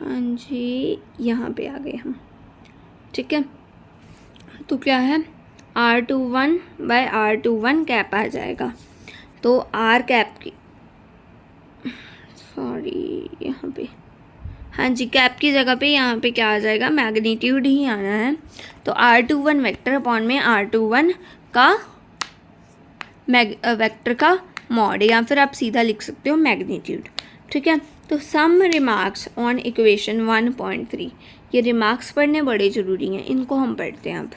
हाँ जी, यहाँ पे आ गए हम। ठीक है, तो क्या है, r21 बाय r21 कैप आ जाएगा। तो r कैप की, सॉरी यहाँ पे, हाँ जी, कैप की जगह पे यहाँ पे क्या आ जाएगा, मैग्नीट्यूड ही आना है। तो r21 वेक्टर अपॉन में r21 का वेक्टर का मॉड, या फिर आप सीधा लिख सकते हो मैग्नीट्यूड। ठीक है, तो सम रिमार्क्स ऑन इक्वेशन 1.3, ये रिमार्क्स पढ़ने बड़े ज़रूरी हैं, इनको हम पढ़ते हैं अब।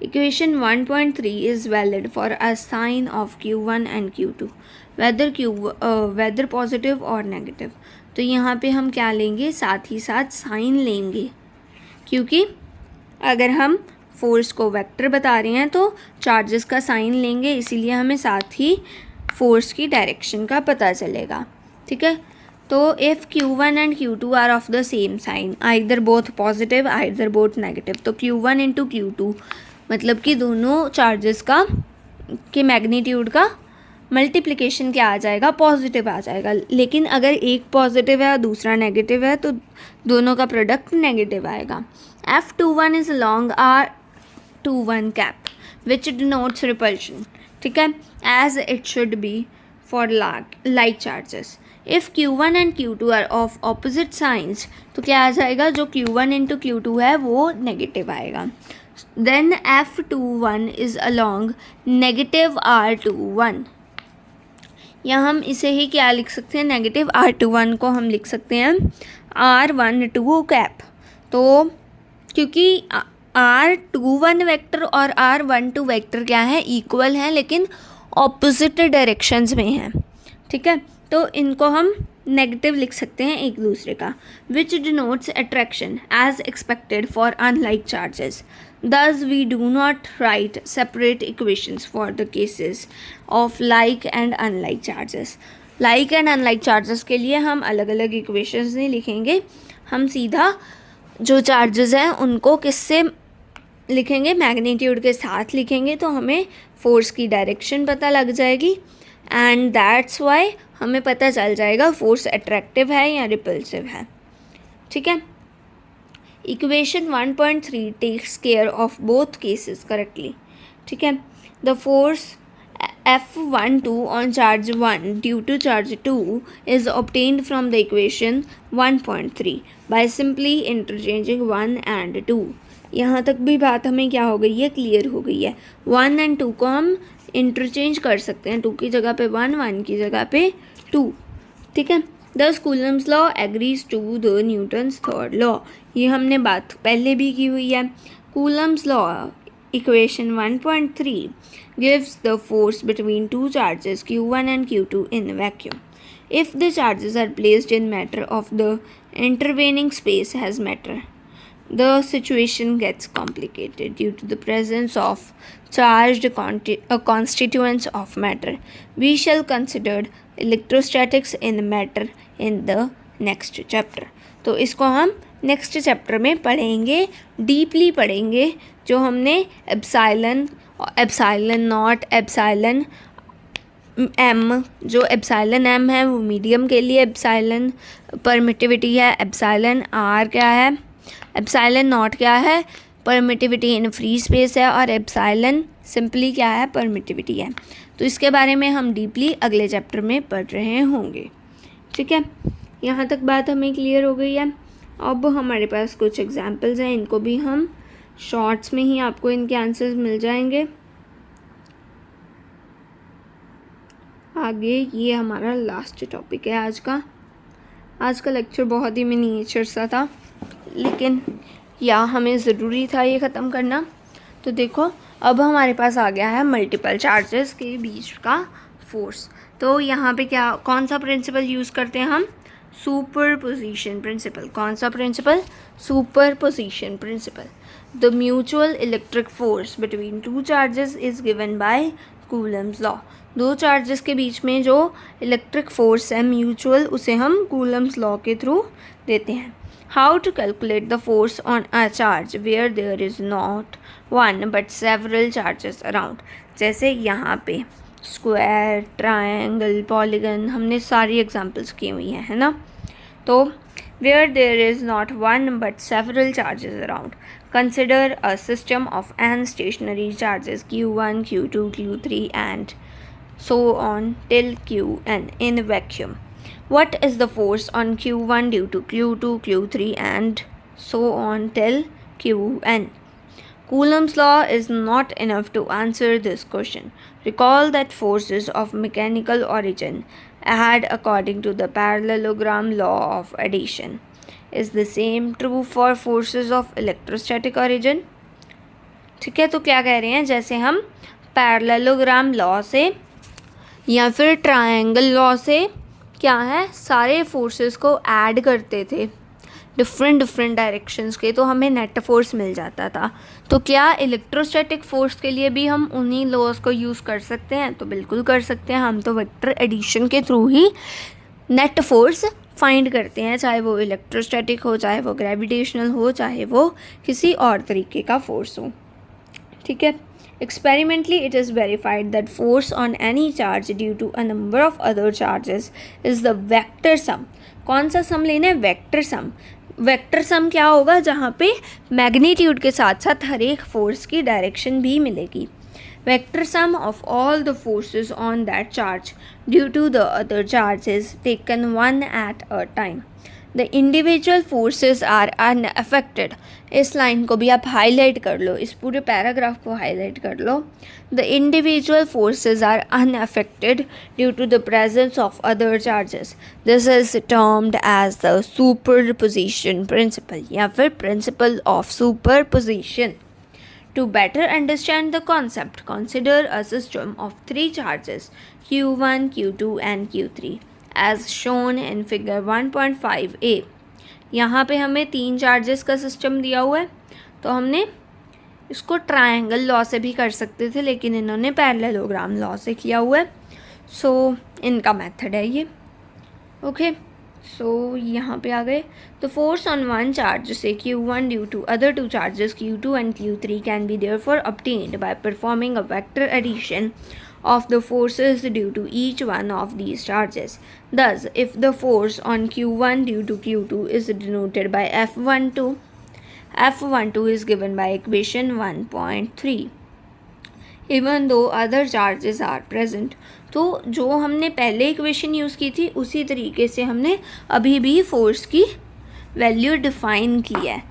Equation 1.3 is valid for a sign of q1 and q2 whether positive और नेगेटिव। तो यहाँ पे हम क्या लेंगे, साथ ही साथ साइन लेंगे, क्योंकि अगर हम फोर्स को वेक्टर बता रहे हैं तो चार्जेस का साइन लेंगे, इसीलिए हमें साथ ही फोर्स की डायरेक्शन का पता चलेगा। ठीक है, तो if Q1 and Q2 are of the same sign, either both positive either both negative, तो Q1 इंटू Q2 मतलब कि दोनों चार्जेस का के मैग्नीट्यूड का मल्टीप्लिकेशन क्या आ जाएगा, पॉजिटिव आ जाएगा। लेकिन अगर एक पॉजिटिव है और दूसरा नेगेटिव है तो दोनों का प्रोडक्ट नेगेटिव आएगा। F21 is along R21 cap which denotes repulsion, ठीक है, as it should be for like charges. If Q1 and Q2 are of opposite signs, तो क्या आ जाएगा, जो Q1 इंटू Q2 है वो नेगेटिव आएगा। Then F21 is along negative R21, या हम इसे ही क्या लिख सकते हैं, नेगेटिव R21 को हम लिख सकते हैं R12 कैप। तो क्योंकि R21 वेक्टर और R12 वेक्टर क्या है, इक्वल हैं लेकिन ऑपोजिट डायरेक्शंस में हैं। ठीक है, तो इनको हम नेगेटिव लिख सकते हैं एक दूसरे का। Which denotes attraction as expected for unlike charges, thus we do not write separate equations for the cases of like and unlike charges. like and unlike charges के लिए हम अलग अलग equations नहीं लिखेंगे, हम सीधा जो चार्जेस हैं उनको किससे लिखेंगे, मैग्नीट्यूड के साथ लिखेंगे, तो हमें फोर्स की डायरेक्शन पता लग जाएगी एंड दैट्स वाई हमें पता चल जाएगा फोर्स अट्रैक्टिव है या रिपल्सिव है। ठीक है, equation 1.3 takes care of both cases correctly. ठीक है, the force F12 on charge 1 due to charge 2 is obtained from the equation 1.3 by simply interchanging 1 and 2. यहाँ तक भी बात हमें क्या हो गई है, क्लियर हो गई है। 1 एंड 2 को हम इंटरचेंज कर सकते हैं, 2 की जगह पे 1, 1 की जगह पे 2। ठीक है, Thus Coulomb's law agrees to the Newton's third law. ये हमने बात पहले भी की हुई है। Coulomb's law equation 1.3 gives the force between two charges Q1 and Q2 in vacuum. If the charges are placed in matter of the intervening space has matter, the situation gets complicated due to the presence of charged constituents of matter. We shall consider electrostatics in matter in the next chapter. तो इसको हम नेक्स्ट चैप्टर में पढ़ेंगे, डीपली पढ़ेंगे, जो हमने एप्साइलन नॉट, एप्साइलन एम, जो एप्साइलन एम है वो मीडियम के लिए एप्साइलन परमिटिविटी है, एप्साइलन आर क्या है, एप्साइलन नॉट क्या है, परमिटिविटी इन फ्री स्पेस है, और एप्साइलन सिंपली क्या है, परमिटिविटी है। तो इसके बारे में हम डीपली अगले चैप्टर में पढ़ रहे होंगे। ठीक है, यहाँ तक बात हमें क्लियर हो गई है। अब हमारे पास कुछ एग्जाम्पल्स हैं, इनको भी हम शॉर्ट्स में ही आपको इनके आंसर्स मिल जाएंगे। आगे ये हमारा लास्ट टॉपिक है आज का लेक्चर बहुत ही मिनिएचर सा था, लेकिन या हमें ज़रूरी था ये ख़त्म करना। तो देखो, अब हमारे पास आ गया है मल्टीपल चार्जेस के बीच का फोर्स। तो यहाँ पे क्या, कौन सा प्रिंसिपल यूज़ करते हैं हम, सुपरपोजिशन प्रिंसिपल। कौन सा principle, superposition principle. The mutual electric force between two charges is given by Coulomb's law. दो चार्जेस के बीच में जो इलेक्ट्रिक फोर्स है म्यूचुअल, उसे हम कूलम्स लॉ के थ्रू देते हैं। How to calculate the force on a charge where there is not one but several charges around. जैसे यहाँ पे स्क्वायर, ट्रायंगल, पॉलीगन, हमने सारी एग्जांपल्स की हुई हैं, है ना। तो where there is not one but several charges around, consider a system of n stationary charges Q1, Q2, Q3 and so on till Qn in vacuum. What is the force on Q1 due to Q2, Q3 and so on till Qn? Coulomb's law is not enough to answer this question. Recall that forces of mechanical origin add according to the parallelogram law of addition. Is the same true for forces of electrostatic origin? ठीक है, तो क्या कह रहे हैं, जैसे हम पैरेललोग्राम लॉ से या फिर ट्रायंगल लॉ से क्या है, सारे फोर्सेस को ऐड करते थे, डिफरेंट डिफरेंट डायरेक्शंस के, तो हमें नेट फोर्स मिल जाता था। तो क्या इलेक्ट्रोस्टैटिक फोर्स के लिए भी हम उन्हीं लॉज को यूज़ कर सकते हैं? तो बिल्कुल कर सकते हैं। हम तो वेक्टर एडिशन के थ्रू ही नेट फोर्स फाइंड करते हैं, चाहे वो इलेक्ट्रोस्टैटिक हो, चाहे वो ग्रेविटेशनल हो, चाहे वो किसी और तरीके का फोर्स हो। ठीक है। Experimentally, it is verified that force on any charge due to a number of other charges is the vector sum. कौन सा सम लेना है? Vector sum. वेक्टर सम क्या होगा? जहाँ पे मैग्नीट्यूड के साथ साथ हर एक फोर्स की डायरेक्शन भी मिलेगी। Vector sum of all the forces on that charge due to the other charges taken one at a time. The individual forces are unaffected. इस लाइन को भी आप हाईलाइट कर लो, इस पूरे पैराग्राफ को हाईलाइट कर लो। The individual forces are unaffected due to the presence of other charges. This is termed as the superposition principle या फिर principle of superposition. To better understand the concept, consider a system of three charges Q1, Q2 and Q3 as shown in figure 1.5a. यहाँ पे हमें तीन चार्जेस का सिस्टम दिया हुआ है, तो हमने इसको ट्रायंगल लॉ से भी कर सकते थे, लेकिन इन्होंने पैरेललोग्राम लॉ से किया हुआ है। सो इनका मेथड है ये। ओके, सो यहाँ पे आ गए। The force on one charge, say Q1, due to other two charges Q2 and Q3 can be therefore obtained by performing a vector addition of the forces due to each one of these charges. Thus, if the force on Q1 due to Q2 is denoted by F12, F12 is given by equation 1.3. Even though other charges are present. तो जो हमने पहले इक्वेशन यूज़ की थी उसी तरीके से हमने अभी भी फोर्स की वैल्यू डिफाइन की है।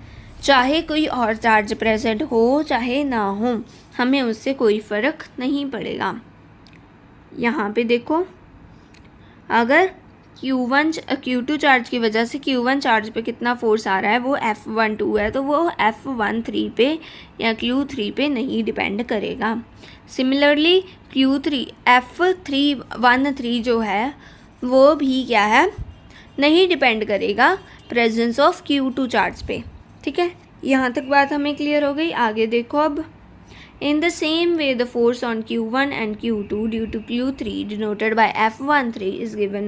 चाहे कोई और चार्ज प्रेजेंट हो चाहे ना हो, हमें उससे कोई फ़र्क नहीं पड़ेगा। यहाँ पे देखो, अगर Q2 चार्ज की वजह से Q1 चार्ज पे कितना फोर्स आ रहा है वो F12 है, तो वो F13 पे या Q3 पे नहीं डिपेंड करेगा। सिमिलरली F13 जो है वो भी क्या है, नहीं डिपेंड करेगा प्रेजेंस ऑफ Q2 चार्ज पे। ठीक है, यहाँ तक बात हमें क्लियर हो गई। आगे देखो अब। In the same way, the force on Q1 and Q2 due to Q3 denoted by F13 is given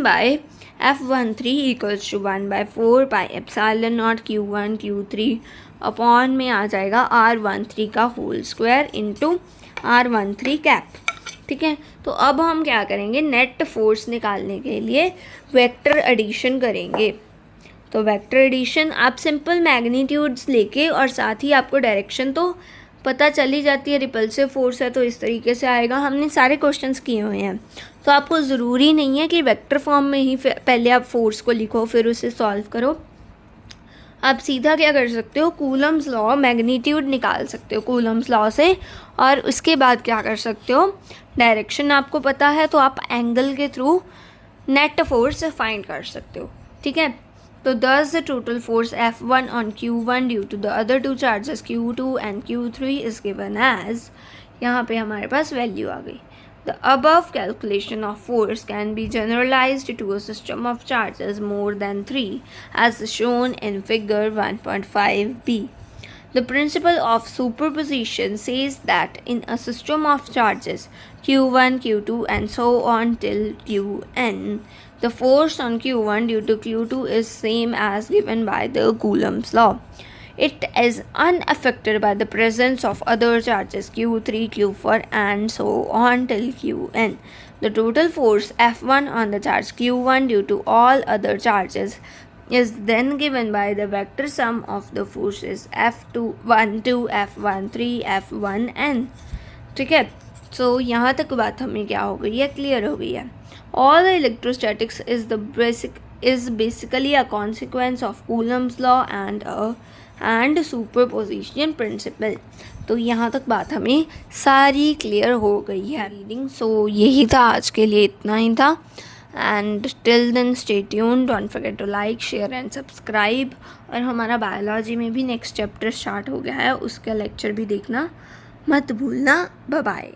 by F13 equals to 1/4 pi epsilon naught Q1 Q3 upon में आ जाएगा R13 का whole square into R13 cap. ठीक है, तो अब हम क्या करेंगे, नेट फोर्स निकालने के लिए वेक्टर एडिशन करेंगे। तो वेक्टर एडिशन आप सिंपल मैग्नीट्यूड्स लेके, और साथ ही आपको डायरेक्शन तो पता चली जाती है, रिपल्सिव फोर्स है तो इस तरीके से आएगा। हमने सारे क्वेश्चंस किए हुए हैं, तो आपको ज़रूरी नहीं है कि वेक्टर फॉर्म में ही पहले आप फोर्स को लिखो फिर उसे सॉल्व करो। आप सीधा क्या कर सकते हो, कूलम्स लॉ मैग्नीट्यूड निकाल सकते हो कूलम्स लॉ से, और उसके बाद क्या कर सकते हो, डायरेक्शन आपको पता है तो आप एंगल के थ्रू नेट फोर्स फाइंड कर सकते हो। ठीक है, तो thus the total force F1 on Q1 due to the other two charges Q2 and Q3 is given as, यहाँ पे हमारे पास वैल्यू आ गई। The above calculation of force can be generalized to a system of charges more than 3 as shown in figure 1.5b. The principle of superposition says that in a system of charges Q1, Q2 and so on till Qn, the force on Q1 due to Q2 is same as given by the Coulomb's law. It is unaffected by the presence of other charges Q3, Q4 and so on till Qn. The total force F1 on the charge Q1 due to all other charges is then given by the vector sum of the forces F12, F13, F1n. ठीक है, so यहाँ तक बात हमें क्या हो गई है, क्लियर हो गई है। All the electrostatics is basically a consequence of Coulomb's law and superposition principle. तो यहाँ तक बात हमें सारी क्लियर हो गई है रीडिंग। सो यही था आज के लिए, इतना ही था। And till then stay tuned, don't forget to like share and subscribe. और हमारा बायोलॉजी में भी नेक्स्ट चैप्टर स्टार्ट हो गया है, उसका लेक्चर भी देखना मत भूलना। Bye bye.